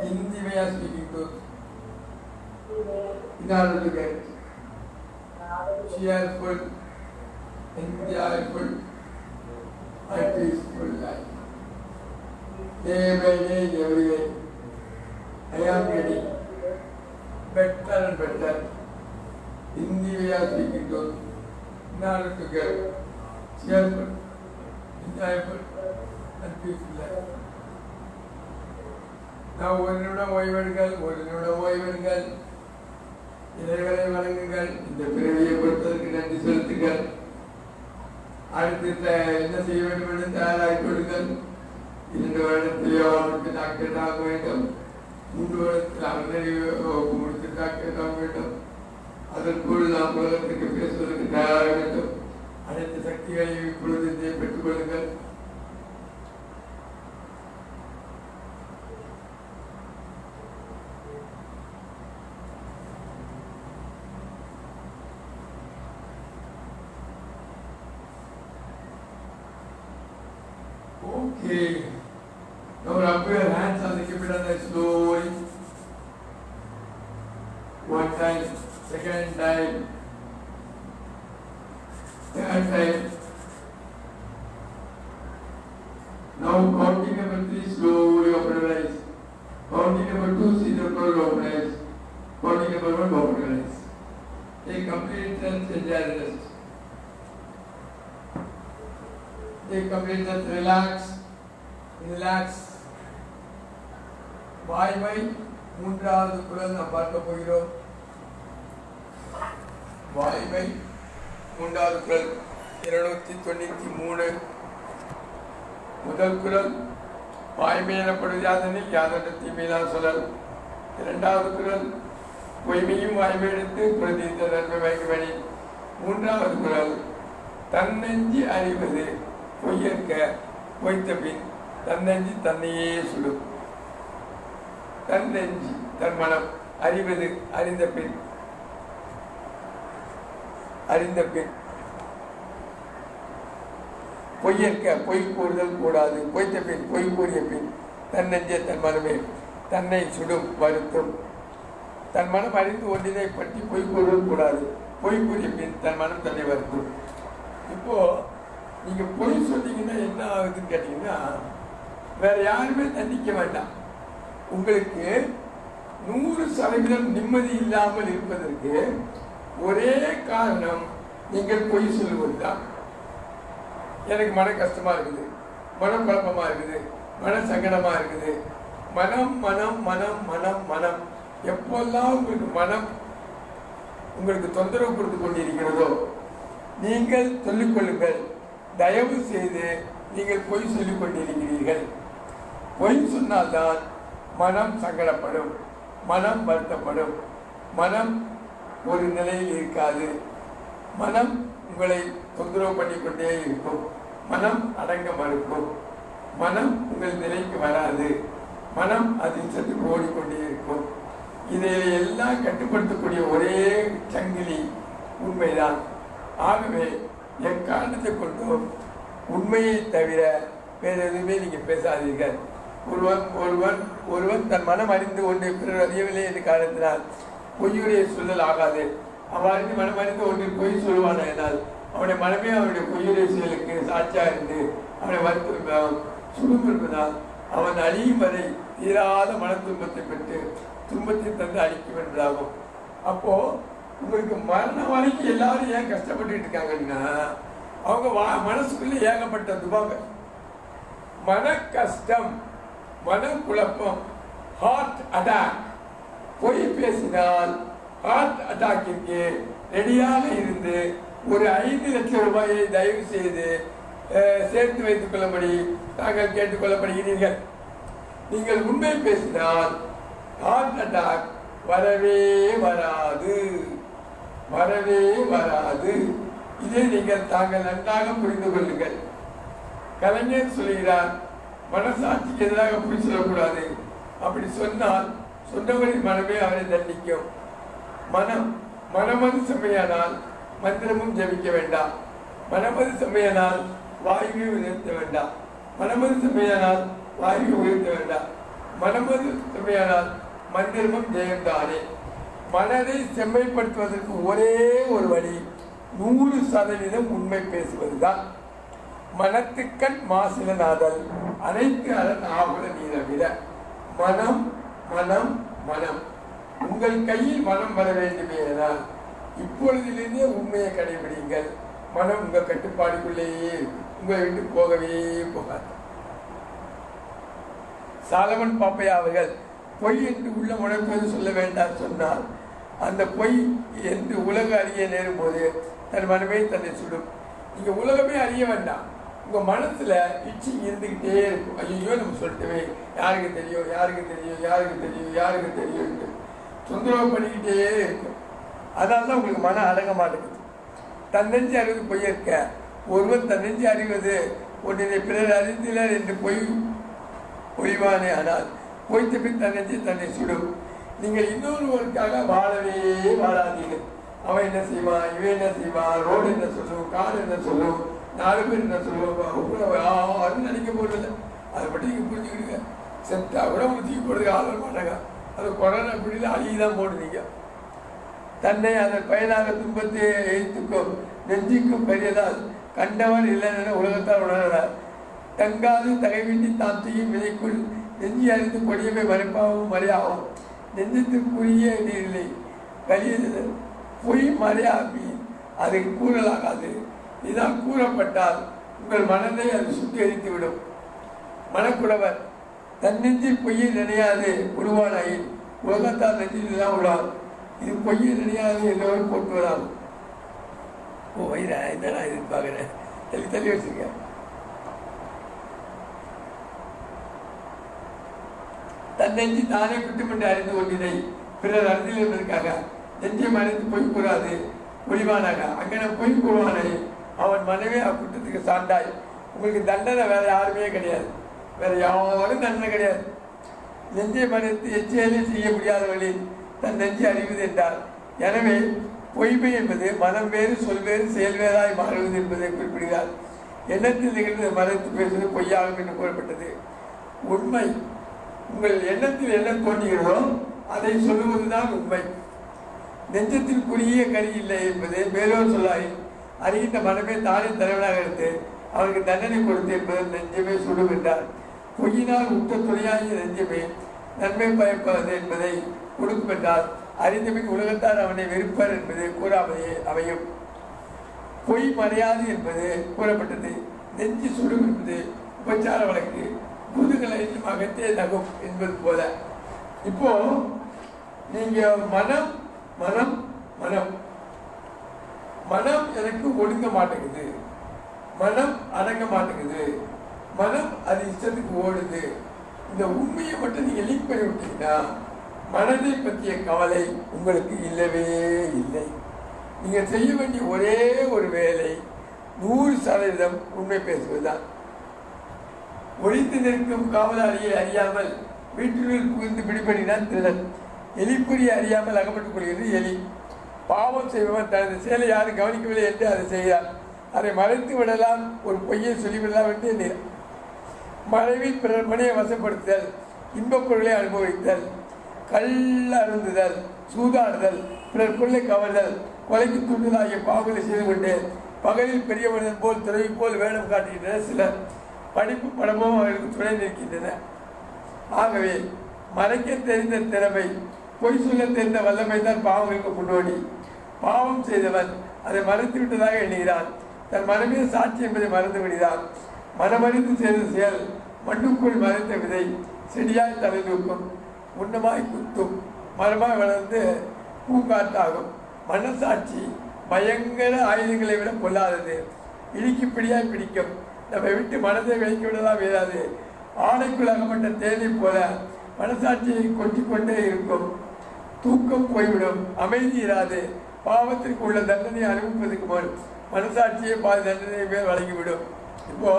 [SPEAKER 1] in the way of speaking truth in order to get cheerful, enjoyable and peaceful life. Day by day in every way. I am getting better and better in the way of speaking truth in order to get cheerful, enjoyable and peaceful life. Now ஒரு நிமிடம் ஓய்வெடுங்கள், இறைவனை வணங்குங்கள், இந்த பிறவியை பொறுத்ததற்கு நன்றி செலுத்துங்கள். அடுத்து என்ன செய்ய வேண்டும் என்று தயாராகிக் கொள்ளுங்கள். 2 வருடத்திலேயோ அவருக்கு டாக்டர் ஆக வேண்டும். 3 வருடத்தில் அறநெறி முடித்து டாக்டர் ஆக வேண்டும். அதற்குள் நாம் உலகத்துக்கு பேசுவதற்கு தயாராக வேண்டும். அனைத்து சக்திகளையும் இப்பொழுது பெற்றுக் கொள்ளுங்கள். Okay. Now rub your hands on the Kipidana slowly. One time, second time, third time. Now counting number 3, slowly open your eyes. Counting number 2, see the world open eyes. Counting number 1, open your eyes. Take complete rest, enjoy the rest. Take complete rest, relax. வாய்மை மூன்றாவது குரல் நாம் பார்க்க போகிறோம். வாய்மை மூன்றாவது குரல் 293. முதல் குரல் வாய்மை எனப்படுவது யாதெனில் யாதொன்று தீமைதான் சொல்லல். இரண்டாவது குரல் பொய்மையும் வாய்மை எடுத்து பிரதித்த நன்மை வைக்கவழி. மூன்றாவது குரல் தன்னெஞ்சி அறிவது பொய்யற்க பொய்த்த பின் தன்னெஞ்சி தன்னையே சுடும். தன்னெஞ்சி தன் மனம் அறிவது அறிந்த பின் அறிந்த பின் பொய்யற்க பொய் கூறுதல் கூடாது. பொய்த்த பின் பொய் கூறிய பின் தன் நெஞ்சே தன் மனமே தன்னை சுடும் வருத்தும். தன் மனம் அறிந்து ஒன்றினை பற்றி பொய் கூறுதல் கூடாது. பொய் கூறிய பின் தன் மனம் தன்னை வருத்தும். இப்போ நீங்க பொய் சொன்னீங்கன்னா என்ன ஆகுதுன்னு கேட்டீங்கன்னா வேற யாருமே தண்டிக்க வேண்டாம். உங்களுக்கு 100% நிம்மதி இல்லாமல் இருப்பதற்கு ஒரே காரணம் நீங்கள் பொய் சொல்லுவதுதான். எனக்கு மன கஷ்டமா இருக்குது, மனம் குழப்பமா இருக்குது, மன சங்கடமா இருக்குது, மனம் மனம் மனம் மனம் மனம் எப்பெல்லாம் உங்களுக்கு மனம் உங்களுக்கு தொந்தரவு கொடுத்து கொண்டிருக்கிறதோ நீங்கள் சொல்லிக்கொள்ளுங்கள். தயவு செய்து நீங்கள் பொய் சொல்லிக் கொண்டிருக்கிறீர்கள். பொய் சொன்னால்தான் மனம் சங்கடப்படும், மனம் வருத்தப்படும், மனம் ஒரு நிலையில் இருக்காது, மனம் உங்களை தொந்தரவு பண்ணிக்கொண்டே இருக்கும், மனம் அடங்க மறுக்கும், மனம் உங்கள் நிலைக்கு வராது, மனம் அதில் சற்று ஓடிக்கொண்டே இருக்கும். இதை எல்லாம் கட்டுப்படுத்தக்கூடிய ஒரே சங்கிலி உண்மைதான். ஆகவே எக்காரணத்தை கொண்டும் உண்மையை தவிர வேறு எதுவுமே நீங்கள் பேசாதீர்கள். ஒருவன் தன் மனம் அறிந்து ஒன்றை பிறர் அறியவில்லை என்று காரணத்தினால் பொய்யுடைய சொல்லல் ஆகாது. அவ்வாறு மனம் அறிந்து ஒன்றில் பொய் சொல்லுவான என்னால் அவனுடைய மனமே அவனுடைய பொய்யுடைய செயலுக்கு சாட்சியாக இருந்து அவனை வருத்த சுடும் இருப்பதால் அவன் அழியும் வரை தீராத மன துன்பத்தை பெற்று துன்பத்தை தந்து அழிக்கும் என்பதாகும். அப்போ உங்களுக்கு மரணம் வரைக்கும் எல்லாரும் ஏன் கஷ்டப்பட்டு இருக்காங்கன்னா அவங்க மனசுக்குள்ள ஏகப்பட்ட துபாக மன கஷ்டம், மன குழப்பம், ஹார்ட் அட்டாக். பொய் பேசினால் ஹார்ட் அட்டாக்கிற்கு ரெடியாக இருந்து ஒரு 5 லட்சம் ரூபாயை தயவு செய்து சேர்த்து வைத்துக் கொள்ளும்படி தாங்கள் கேட்டுக்கொள்ளப்படுகிறீர்கள். நீங்கள் உண்மை பேசினால் ஹார்ட் அட்டாக் வரவே வராது, வரவே வராது. இதை நீங்கள் தாங்கள் நன்றாக புரிந்து கொள்ளுங்கள். கலைஞர் சொல்கிறார், மனசாட்சிக்கு எதிராக பொய் சொல்லக்கூடாது. அப்படி சொன்னால் சொன்னவரின் மனமே அவரை தண்டிக்கும். மனமது செம்மையானால் மந்திரமும் ஜபிக்க வேண்டாம். மனமது செம்மையானால் வாயுவை உயர்த்த வேண்டாம். மனமது செம்மையானால் வாயுவை உயர்த்த வேண்டாம். மனமது செம்மையானால் மந்திரமும் ஜெயம்தானே. மனதை செம்மைப்படுத்துவதற்கு ஒரே ஒரு வழி 100% உண்மை பேசுவதுதான். மனத்துக்கண் மாசிலனாதல் அனைத்து அரண் ஆகுல நீரவிட. மனம் மனம் மனம் உங்கள் கையில் மனம் வர வேண்டுமே என்றால் இப்பொழுதிலிருந்தே உண்மையை கடைபிடிங்கள். மனம் உங்கள் கட்டுப்பாடுக்குள்ளேயே உங்களை விட்டு போகவே போகாது. சாலமன் பாப்பையா அவர்கள் பொய் என்று உள்ள உணர்வது சொல்ல வேண்டாம் சொன்னால் அந்த பொய் என்று உலக அறிய நேரும் போது தன் மனமே தன்னை சுடும். நீங்க உலகமே அறிய வேண்டாம், உங்க மனசுல இச்சிங் இருந்துகிட்டே இருக்கும். ஐயோ நம்ம சொல்லிட்டவே, யாருக்கு தெரியும், யாருக்கு தெரியும், யாருக்கு தெரியும், யாருக்கு தெரியும் தொந்தரவு பண்ணிக்கிட்டே இருக்கும். அதனால தான் உங்களுக்கு மனம் அடங்க மாட்டேங்குது. தன்னெஞ்சு அறிவது பொய்யற்க. ஒருவன் தன்னெஞ்சு அறிவது ஒன்றினை பிறர் அறிந்திலர் என்று பொய்வானே. ஆனால் பொய்த்த பின் தன்னெஞ்சு தன்னை சுடும். நீங்கள் இன்னொருவருக்காக வாழவே வாழாதீர்கள். அவன் என்ன செய்வான், இவன் என்ன செய்வான், ரோடு என்ன சொல்லுவோம், கார் என்ன சொல்லுவோம், 4 பேர் என்ன சொல்லுவோம், யாரும் நினைக்க போறதில்லை. அதை பற்றி நீங்கள் புரிஞ்சுக்கிடுங்க. செத்தா கூட அவங்க தூக்கி போடுறதுக்கு ஆதரவு மாட்டாங்க. அது கொரோனா பிடியில் அழிதான் போடுறீங்க. தன்னை அதன் பயனாக துன்பத்தை எழுத்துக்கும் நெஞ்சுக்கும் பெரியதால் கண்டவன் இல்லைன்னு உலகத்தால் உணர்கிறார். தங்காது தகைவின்றி தான் செய்யும் விதைக்குள் நெஞ்சி அறிந்து கொடியவை மறைப்பாகவும் மறையாகும். நெஞ்சத்துக்குரிய நீரில்லை கலியது பொய் மறையாகி அதை கூறலாகாது. இதான் கூறப்பட்டால் உங்கள் மனதை அது சுத்திகரித்து விடும். மனக்குடவர் தன் நெஞ்சில் பொய்யை நினையாது உருவானாய் உலகத்தால் நெஞ்சில் தான் உள்ளார். இது பொய்யை நினையாது எல்லோரும் போட்டுவதாகும். ஓ வயிறா என்னடா இது பார்க்குறேன், தள்ளி தள்ளி வச்சிருக்கேன். தன் நெஞ்சு தானே குற்றமின்றி அறிந்து கொண்டினை பிறர் அறிந்தில் இருப்பதற்காக நெஞ்சை மறைந்து பொய் கூறாது ஒளிவானாக அங்கன பொய் கூறுவானே அவன் மனைவி அக்குற்றத்துக்கு சாண்டாய். உங்களுக்கு தண்டனை வேற யாருமே கிடையாது, வேற யாரும் தண்டனை கிடையாது. நெஞ்சை மறைத்து எச்சையிலே செய்ய முடியாதவர்களில் தன் நெஞ்சை அறிவது என்றார். எனவே பொய்மை என்பது மனம் வேறு சொல் வேறு செயல் வேறாய் மாறுவது என்பதை குறிப்பிடுகிறார். எண்ணத்தில் நிகழ்ந்து மறைத்து பேசுவது பொய்யாகும் என்று கூறப்பட்டது. உண்மை உங்கள் எண்ணத்தில் என்ன தோன்றுகிறதோ அதை சொல்லுவதுதான் உண்மை. நெஞ்சத்தில் குறுகிய கரி இல்லை என்பது மேலோர் சொல்லாய் அறிகின்ற மனமே தானே தலைவனாக எடுத்து அவருக்கு தண்டனை கொடுத்து என்பது நெஞ்சமே சுடும் என்றார். பொய்யினால் உற்ற துணையாகிய நெஞ்சமே நன்மை பயப்பது என்பதை கொடுக்கும் என்றால் அறிந்தபின் உலகத்தார் அவனை வெறுப்பார் என்பது கூறாமலே அமையும். பொய் மறையாது என்பது கூறப்பட்டது. நெஞ்சு சுடும் என்பது உபச்சார வழக்கு. முதுகலையும் அகத்தே நகும் என்பது போல. இப்போ நீங்க மனம் மனம் மனம் மனம் எனக்கு ஒடுங்க மாட்டேங்குது, மனம் அடங்க மாட்டேங்குது, மனம் அது இஷ்டத்துக்கு ஓடுது. இந்த உண்மையை மட்டும் நீங்க லிங்க் பண்ணி விட்டீங்கன்னா மனதை பற்றிய கவலை உங்களுக்கு இல்லவே இல்லை. நீங்க செய்ய வேண்டிய ஒரே ஒரு வேலை 100% உண்மை பேசுவதுதான். ஒழித்து நிற்கும் காவலாளியை அறியாமல் வீட்டினுள் புகுந்து பிடிபடினான் திருடன். எலிப்புரிய அறியாமல் அகப்பட்டுக் கொள்கிறது எலி. பாவம் செய்பவன் தனது செயலை யாரும் கவனிக்கவில்லை என்று அதை செய்கிறார். அதை மறைத்து விடலாம், ஒரு பொய்யை சொல்லிவிடலாம் என்று எண்ணினார். மறைவில் பிறர் மனையை வசப்படுத்துதல், இன்பப் பொருளை அனுபவித்தல், கள்ள அருந்துதல், சூதாடுதல், பிறர் பொருளை கவர்தல், கொலைக்கு தூண்டுதல் ஆகிய பாவங்களை செய்து கொண்டு பகலில் பெரிய மனிதன் போல் துறவி போல் வேடம் காட்டுகின்றனர் சிலர். படிப்பு படமும் அவர்களுக்கு துணை நிற்கின்றன. ஆகவே மறைக்க தெரிந்த திறமை, பொய் சொல்ல தெரிந்த வல்லமை தான் பாவங்களுக்கு முன்னோடி. பாவம் செய்தவன் அதை மறைத்து விட்டதாக எண்ணுகிறான். தன் மனமே சாட்சி என்பதை மறந்து விடுகிறான். மனமறிந்து செய்த செயல் மண்ணுக்குள் மறைத்த விதை செடியாய் தலை தூக்கும், உண்ணமாய் குத்தும், மரமாய் வளர்ந்து பூங்காட்டாகும். மனசாட்சி பயங்கர ஆயுதங்களை விட கொள்ளாதது. இடுக்கி பிடியாய் பிடிக்கும். நம்மை விட்டு மனதை வைக்க விடலாம் வேறாது. ஆடைக்குள் அகப்பட்ட தேனை போல மனசாட்சியை கொட்டி கொண்டே இருக்கும். தூக்கம் போய்விடும், அமைதி இராது. பாவத்திற்கு உள்ள தண்டனை அனுபவிப்பதற்கு முன் மனசாட்சியை பாதி தண்டனை மேல் வழங்கிவிடும். இப்போ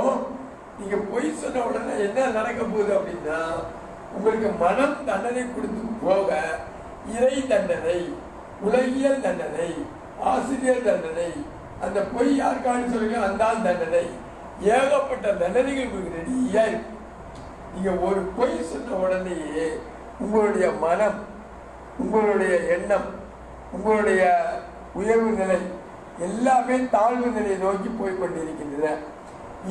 [SPEAKER 1] நீங்க பொய் சொன்ன உடனே என்ன நடக்க போகுது அப்படின்னா, உங்களுக்கு மனம் தண்டனை கொடுத்து போக இறை தண்டனை, உலகியல் தண்டனை, ஆசிரியர் தண்டனை, அந்த பொய் யாருக்காக சொல்லுங்க அந்த தண்டனை, ஏகப்பட்ட தண்டனைகள் உங்களுக்கு ரெடியா இருக்கு. நீங்க ஒரு பொய் சொன்ன உடனேயே உங்களுடைய மனம், உங்களுடைய எண்ணம், உங்களுடைய உயர்வு நிலை எல்லாமே தாழ்வு நிலையை நோக்கி போய் கொண்டிருக்கின்றன.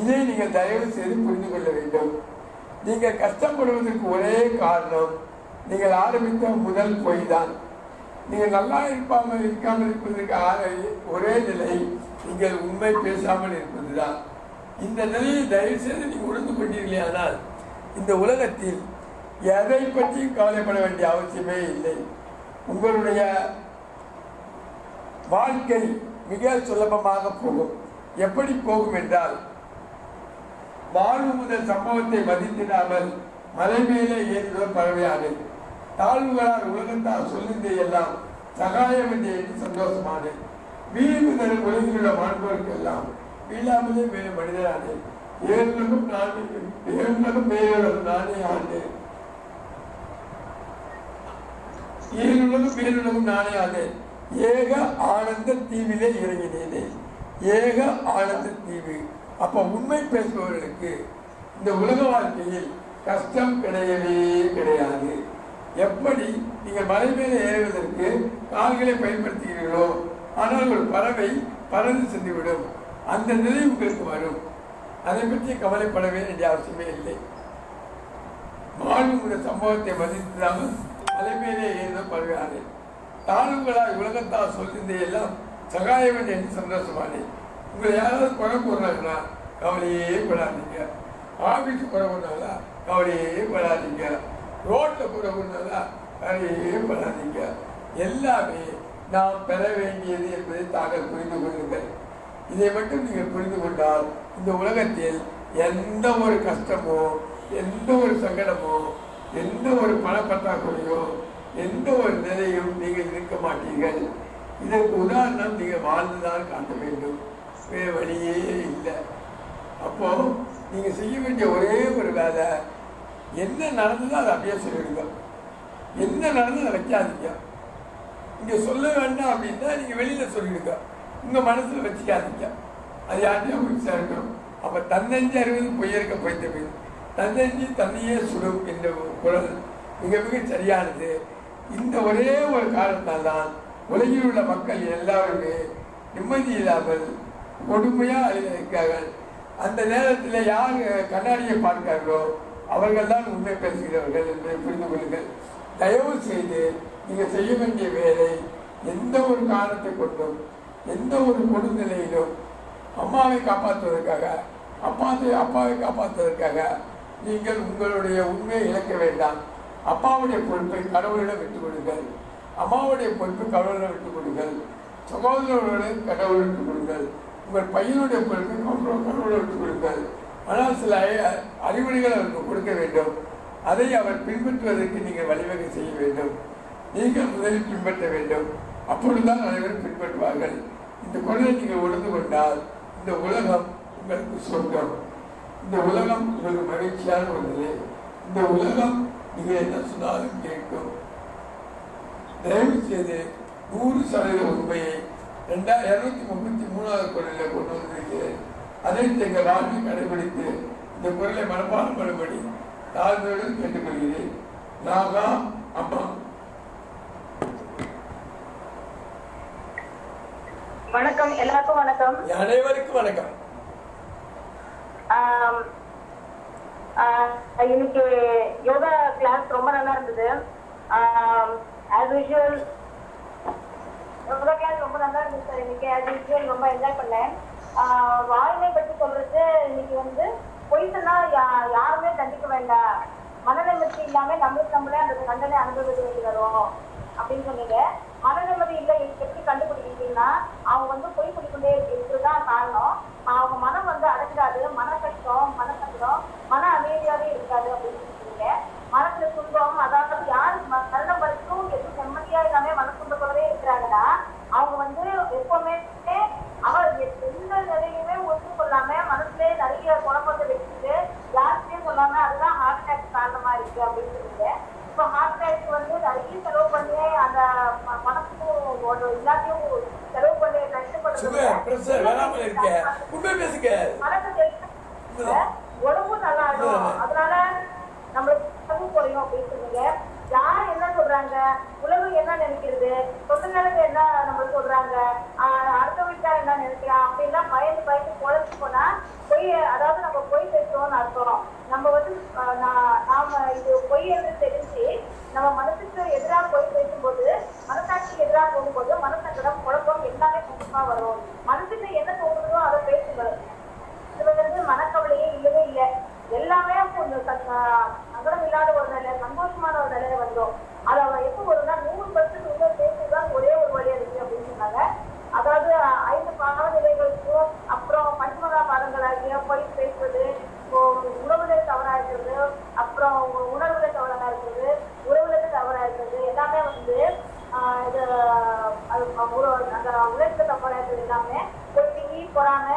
[SPEAKER 1] இதை நீங்கள் தயவு செய்து புரிந்து கொள்ள வேண்டும். நீங்கள் கஷ்டப்படுவதற்கு ஒரே காரணம், நீங்கள் ஆரம்பித்த முதல் பொய் தான். நீங்கள் நல்லா இருக்காமல் இருப்பதற்கு ஒரே நிலை நீங்கள் உண்மை பேசாமல் இருப்பதுதான். இந்த நிலையை தயவு செய்து நீங்கள் உணர்ந்து கொண்டீர்களே, ஆனால் இந்த உலகத்தில் எதை பற்றியும் கவலைப்பட வேண்டிய அவசியமே இல்லை. உங்களுடைய வாழ்க்கை மிக சுலபமாக போகும். எப்படி போகும் என்றால், வாழ்வு முதல் சம்பவத்தை மதித்திடாமல் மலை மேலே ஏறிடும் பறவையானது. தாழ்வுகளால் உலகத்தால் சொல்லுந்த எல்லாம் சகாயம் என்று எண்ணி சந்தோஷமானது. வீழ்வு தரும் உலகில் உள்ள மாண்புகளுக்கு எல்லாம் வீழாமலே மேலே மனிதரானது. ஏழுலகம் மேலுலகம் நானே ஆண்டு, ஏழுலகம் மேலுலகம் நானே ஆண்டு. ஏக ஆனந்த தீவிலே இறங்கினேனே. ஏக ஆனந்த தீவு. அப்ப உண்மை பேசுபவர்களுக்கு இந்த உலக வாழ்க்கையில் கஷ்டம் கிடையவே கிடையாது. எப்படி நீங்கள் மலை மேலே ஏறுவதற்கு கால்களை பயன்படுத்துகிறீர்களோ, ஆனால் ஒரு பறவை பறந்து சென்றுவிடும். அந்த நிலை உங்களுக்கு வரும். அதை பற்றி கவலைப்பட வேண்டிய அவசியமே இல்லை. வாழ்வு சம்பவத்தை மதித்தாமல் மலை மேலே ஏறின பறவையானே. தாழ்வுகளால் உலகத்தால் சொல்லியிருந்த எல்லாம் சகாயம் என்று சந்தோஷமானே. உங்களை யாராவது குறை போடுறாங்களா, கவலையே படாதீங்க. ஆபீஸ் குறை போடுறாங்களா, கவலையே படாதீங்க. ரோட்டில் குறை போடுறாங்களா, கவலையே படாதீங்க. எல்லாமே நாம் பெற வேண்டியது என்பதை தாங்கள் புரிந்து கொள்ளுங்கள். இதை மட்டும் நீங்கள் புரிந்து கொண்டால் இந்த உலகத்தில் எந்த ஒரு கஷ்டமோ, எந்த ஒரு சங்கடமோ, எந்த ஒரு பணப்பற்றாக்குறையோ, எந்த ஒரு நிலையும் நீங்கள் இருக்க மாட்டீர்கள். இதற்கு உதாரணம் நீங்கள் வாழ்ந்துதான் காட்ட வேண்டும், வேறு வழியே இல்லை. அப்போ நீங்க செய்ய வேண்டிய ஒரே ஒரு வேலை, என்ன நடந்ததோ அதை அப்படியே சொல்லிடுங்க. என்ன நடந்தது வைக்காதீங்க. இங்கே சொல்ல வேண்டாம் அப்படின்னா நீங்கள் வெளியில் சொல்லிடுங்க, உங்கள் மனசில் வச்சுக்காதீங்க, அது யார்ட்டையும் போய் சேர்க்கணும். அப்போ தன்னஞ்சு அறிவது பொய்யற்க பொய்த்தது, தன்னஞ்சு தன்னையே சுடும் என்ற ஒரு குரல் மிக மிக சரியானது. இந்த ஒரே ஒரு காரணத்தால் தான் உலகில் உள்ள மக்கள் எல்லாருமே நிம்மதி இல்லாமல் கொடுமையாக இருக்கிறார்கள். அந்த நேரத்தில் யார் கண்ணாடியை பார்க்கிறார்களோ அவர்கள் தான் உண்மை பேசுகிறவர்கள் என்பதை புரிந்து கொள்ளுங்கள். தயவு செய்து நீங்கள் செய்ய வேண்டிய வேலை எந்த ஒரு காரணத்தை கொண்டும் எந்த ஒரு கொடுநிலையிலும் அம்மாவை காப்பாற்றுவதற்காக அப்பாவை காப்பாற்றுவதற்காக நீங்கள் உங்களுடைய உண்மையை இழக்க வேண்டாம். அப்பாவுடைய பொறுப்பை கடவுளிடம் விட்டுக் கொடுங்கள், அம்மாவுடைய பொறுப்பை கடவுளிடம் விட்டுக் கொடுங்கள், சகோதரர்களுடன் கடவுள் விட்டுக் கொடுங்கள், உங்கள் பையனுடைய பொறுப்பை கடவுளை விட்டுக் கொடுங்கள். ஆனால் சில அறிவுரைகள் அவருக்கு கொடுக்க வேண்டும். அதை அவர் பின்பற்றுவதற்கு நீங்கள் வழிவகை செய்ய வேண்டும். நீங்கள் முதலில் பின்பற்ற வேண்டும். அப்பொழுதுதான் அனைவரும் பின்பற்றுவார்கள். இந்த கொள்கை நீங்கள் உணர்ந்து கொண்டால் இந்த உலகம் உங்களுக்கு சொர்க்கம், இந்த உலகம் உங்களுக்கு மகிழ்ச்சியான ஒரு நிலை, இந்த உலகம் நீங்கள் என்ன சொன்னாலும் கேட்கும். தயவு செய்து 100% உண்மையை 233வது குரலில் கொண்டு வந்திருக்கிறேன். அதை எங்கள் வாழ்வில் கடைபிடித்து இந்த குரலை மனப்பாடம் பண்ணும்படி தாழ்மையுடன் கேட்டுக்கொள்கிறேன். நாகா அம்மா.
[SPEAKER 3] வணக்கம், எல்லாருக்கும் வணக்கம்.
[SPEAKER 1] அனைவருக்கும் வணக்கம்.
[SPEAKER 3] இன்னைக்கு யோகா கிளாஸ் ரொம்ப நல்லா இருந்தது. ஆஸ் யூஷுவல் யோகா கிளாஸ் ரொம்ப நல்லா இருந்தது சார். இன்னைக்கு ஆஸ் யூஷுவல் ரொம்ப என்ஜாய் பண்ணேன். வாழ்வை பற்றி சொல்றது இன்னைக்கு வந்து பொய் சொன்னா யாருமே தண்டிக்க வேண்டாம், மனநிம்மதி இல்லாம நம்மளே அந்த தண்டனை அனுபவிக்க வேண்டி வரும் அப்படின்னு சொன்னீங்க. மனநிம்மதி இல்லை எப்படி கண்டுபிடிக்கிறீங்கன்னா அவங்க வந்து பொய் சொல்லிக்கொண்டே இருக்குதான் காரணம். அவங்க மனம் வந்து அடைஞ்சிடாது, மன கஷ்டம் மன அமைதியாவே இருக்காது அப்படின்னு சொல்றீங்க. மனசுல துன்பம், அதாவது யாரு மரணம் வரைக்கும் எதுவும் செம்மதியா இல்லாம மன துன்பத்தோடவே இருக்கிறாங்கன்னா அவங்க வந்து எப்பவுமே அவர் எந்த நிலையுமே ஒன்று சொல்லாம மனசுலே நிறைய குழப்பத்தை வச்சுட்டு யாருக்கையும் சொல்லாம அதுதான் ஹார்ட் அட்டாக் காரணமா இருக்கு அப்படின்னு சொல்லுங்க. இப்போ ஹார்ட் அட்டாக் வந்து நிறைய செலவு பண்ணி அந்த மனசுக்கும் எல்லாத்தையும் செலவு பண்ணி கஷ்டப்படுறது, உடம்பு நல்லா ஆகும், அதனால நம்மளுக்கு குறையும் அப்படின்னு சொன்னீங்க. யார் என்ன சொல்றாங்க, உலகம் என்ன நினைக்கிறது, சொந்த நிலைமை என்ன நம்ம சொல்றாங்க, அடுத்த வீட்டார் என்ன நினைக்கிறான் அப்படின்லாம் பயந்து குழச்சு போனா பொய், அதாவது நம்ம பொய் பேசுறோம்னு அர்த்தம். நம்ம வந்து நாம இது பொய் என்று தெரிஞ்சு நம்ம மனசுக்கு எதிராக பொய் பேசும்போது, மனசாட்சிக்கு எதிராக போகும்போது மனசங்கடம் குழப்பம் எல்லாமே கண்டிப்பா வரும். மனசுக்கு என்ன தோணுதோ அதை பேசுங்கள். இதுல வந்து மனக்கவலையே இல்லவே இல்லை, எல்லாமே கொஞ்சம் சங்கடம் இல்லாத ஒரு நிலை, சந்தோஷமான ஒரு நிலையில வந்தோம். அது அவங்க எப்போ வரும்னா 100% பேசுதான் ஒரே ஒரு வழியா இருக்கு அப்படின்னு சொன்னாங்க. அதாவது 5 பாவநிலைகளுக்கும் அப்புறம் பஞ்சமகா பாதங்களாகிய பொய் பேசுவது, உணவுல தவறா இருக்கிறது, அப்புறம் உணர்வுல தவறா இருக்கிறது, உறவுல தவறா இருக்கிறது, எல்லாமே வந்து இது அந்த உலகத்துல தவறா இருக்கிறது எல்லாமே பொய், பொறாம,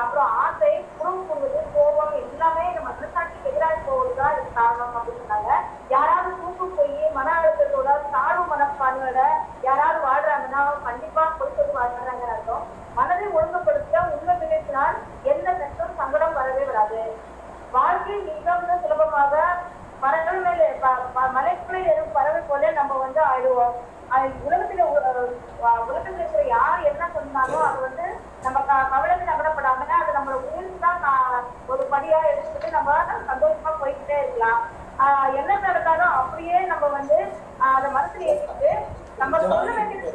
[SPEAKER 3] அப்புறம் ஆசை, குறும்பு கொள்வது, கோபம் எல்லாமே நம்ம மனசாட்சிக்கு எதிராக போவதுதான் இது காரணம் அப்படின்னு சொன்னாங்க. யாராவது தூக்கு போய் மன அழுத்தத்தோட தாழ்வு மனப்பான்மையோட யாராவது வாழ்றாங்கன்னா கண்டிப்பா பொய் சொல்லி வாழ்றாங்க அர்த்தம். மனதை ஒழுங்குபடுத்த உண்மை பேசினால் எந்த கஷ்டம் சங்கடம் வரவே வராது. வாழ்க்கை மிகவும் சுலபமாக மலைக்குள்ளே ஏறும் பறவை போல நம்ம வந்து ஆயிடுவோம். உலகத்துல இருக்கிற யார் என்ன சொன்னாலும் அது வந்து நம்ம கவலைக்கு நகரப்படாம அது நம்மளோட உயிர்தான் ஒரு படியா எடுத்துக்கிட்டு நம்ம சந்தோஷமா போய்கிட்டே இருக்கலாம். என்ன நடந்தாலும் அப்படியே நம்ம வந்து அதை மனசுல ஏற்றிட்டு நம்ம சொல்ல வேண்டியது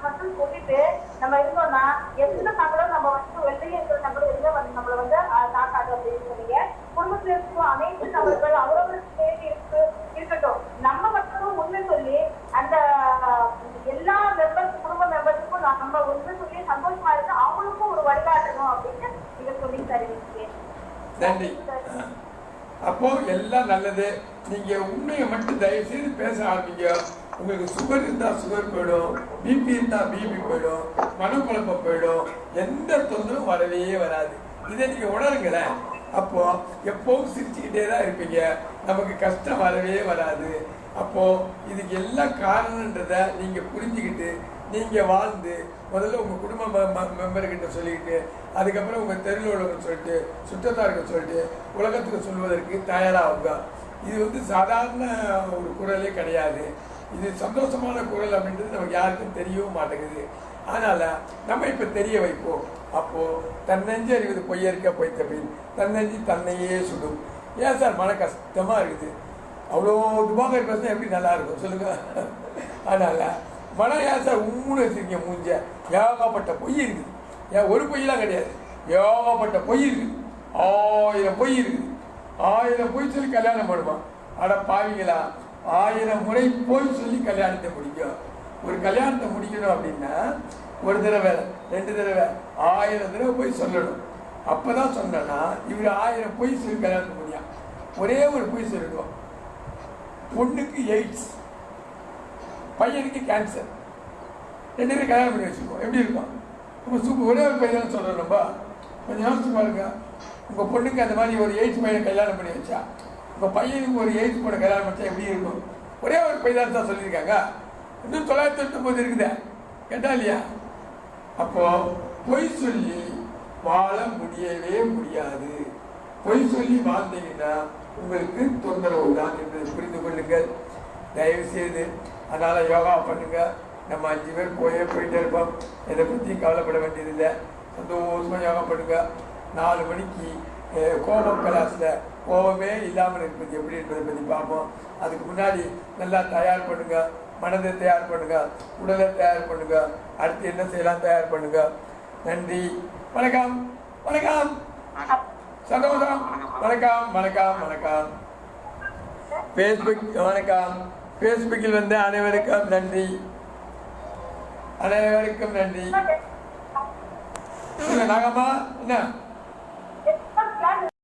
[SPEAKER 3] மட்டும் சொல்லிட்டு நம்ம இருந்தோம்னா எந்த சங்கடம் நம்ம வந்து வெளியே இருக்கிற சங்கடம் எதுவுமே வந்து நம்மளை வந்து தாக்காது அப்படின்னு சொன்னீங்க. குடும்பத்துல இருக்கும் அனைத்து நபர்கள் அவரவருக்கு தேடி இருக்கட்டும், நம்ம மட்டும் உண்மை சொல்லி அந்த எல்லா மெம்பர்ஸ் குடும்ப மெம்பர்ஸுக்கும் நம்ம உண்மை சொல்லி சந்தோஷமா இருக்கு, அவங்களுக்கும் ஒரு வழிகாட்டணும் அப்படின்னு நீங்க சொல்லி தருவீங்க.
[SPEAKER 1] நன்றி. அப்போ எல்லாம் நல்லது. நீங்க உண்மையை மட்டும் தயவு செய்து பேச ஆரம்பிங்க. உங்களுக்கு சுகர் இருந்தால் சுகர் போயிடும், பிபி இருந்தால் பிபி போயிடும், மனக்குழப்பம் போயிடும், எந்த தொந்தரவும் வரவே வராது. இதை நீங்க உணருங்களேன். அப்போ எப்பவும் சிரிச்சுக்கிட்டே தான் இருப்பீங்க, நமக்கு கஷ்டம் வரவே வராது. அப்போ இதுக்கு எல்லாம் காரணன்றதை நீங்க புரிஞ்சுக்கிட்டு நீங்க வாழ்ந்து முதல்ல உங்க குடும்ப மெம்பர்கிட்ட சொல்லிக்கிட்டு அதுக்கப்புறம் உங்க தெருவில் உள்ளவங்க சொல்லிட்டு சுற்றத்தார்கிட்ட சொல்லிட்டு உலகத்துக்கு சொல்வதற்கு தயாராகுங்க. இது வந்து சாதாரண ஒரு குரலே கிடையாது, இது சந்தோஷமான குரல் அப்படின்றது நமக்கு யாருக்கும் தெரியவும் மாட்டேங்குது. அதனால நம்ம இப்ப தெரிய வைப்போம். அப்போ தன்னெஞ்சு அறிவது பொய்யற்க பொய்த்த பின் தன்னெஞ்சு தன்னையே சுடும். ஏன் சார் மன கஷ்டமா இருக்குது, அவ்வளோ துபாக பேசினா எப்படி நல்லா இருக்கும் சொல்லுங்க. அதனால மனம் ஏன் சார் உம்முன்னு வச்சிருக்கீங்க மூஞ்ச, ஏகப்பட்ட பொய் இருக்குது. ஏன் ஒரு பொய்யெல்லாம் கிடையாது, ஏகப்பட்ட பொய் இருக்குது, 1000 பொய் இருக்குது. 1000 பொய் சொல்லி கல்யாணம் பண்ணுவான். அட பாவிங்களா, 1000 முறை பொய் சொல்லி கல்யாணத்தை முடிக்கும். ஒரு கல்யாணத்தை முடிக்கணும் அப்படின்னா ஒரு தடவை 2 தடவை 1000 தடவை போய் சொல்லணும். அப்பதான் சொன்னா இவர் 1000 பொய் சொல்லி கல்யாணத்தை முடியும். ஒரே ஒரு பொய் சொல்லிடுவோம், பொண்ணுக்கு எய்ட்ஸ், பையனுக்கு கேன்சர், 2 பேரும் கல்யாணம் பண்ணி வச்சுருக்கோம். எப்படி இருக்கும்? ரொம்ப சூப்பர். ஒரே ஒரு பையன் சொல்கிறோம். நம்ம கொஞ்சம் யோசிச்சு பாருங்க, உங்கள் பொண்ணுக்கு அந்த மாதிரி ஒரு எய்ட்ஸ் பையனை கல்யாணம் பண்ணி வச்சா, உங்கள் பையனுக்கு ஒரு எய்ட்ஸ் பொண்ணை கல்யாணம் வச்சா எப்படி இருக்கும்? ஒரே ஒரு பையன் தான் சொல்லியிருக்காங்க. இன்னும் 999 இருக்குதா கேட்டா இல்லையா? அப்போ பொய் சொல்லி வாழ முடியவே முடியாது. பொய் சொல்லி வாழ்ந்தீங்கன்னா உங்களுக்கு தொந்தரவு தான் என்பதை புரிந்து கொள்ளுங்கள் தயவு செய்து. அதனால யோகா பண்ணுங்க. நம்ம 5 பேர் போயிட்டே இருப்போம், எதை பற்றியும் கவலைப்பட வேண்டியதில்லை. சந்தோஷமா யோகா பண்ணுங்க. 4 மணிக்கு கோபம் கிளாஸில் கோபமே இல்லாமல் இருப்பது எப்படி என்பதை பற்றி பார்ப்போம். அதுக்கு முன்னாடி நல்லா தயார் பண்ணுங்க, மனதை தயார் பண்ணுங்க, உடலை தயார் பண்ணுங்க, அடுத்து என்ன செய்யலாம் தயார் பண்ணுங்க. நன்றி, வணக்கம் வணக்கம், சந்தோஷம், வணக்கம் வணக்கம் வணக்கம். ஃபேஸ்புக் வணக்கம், ஃபேஸ்புக்கில் வந்து அனைவருக்கும் நன்றி, அனைவருக்கும் நன்றி. நாகம்மா என்ன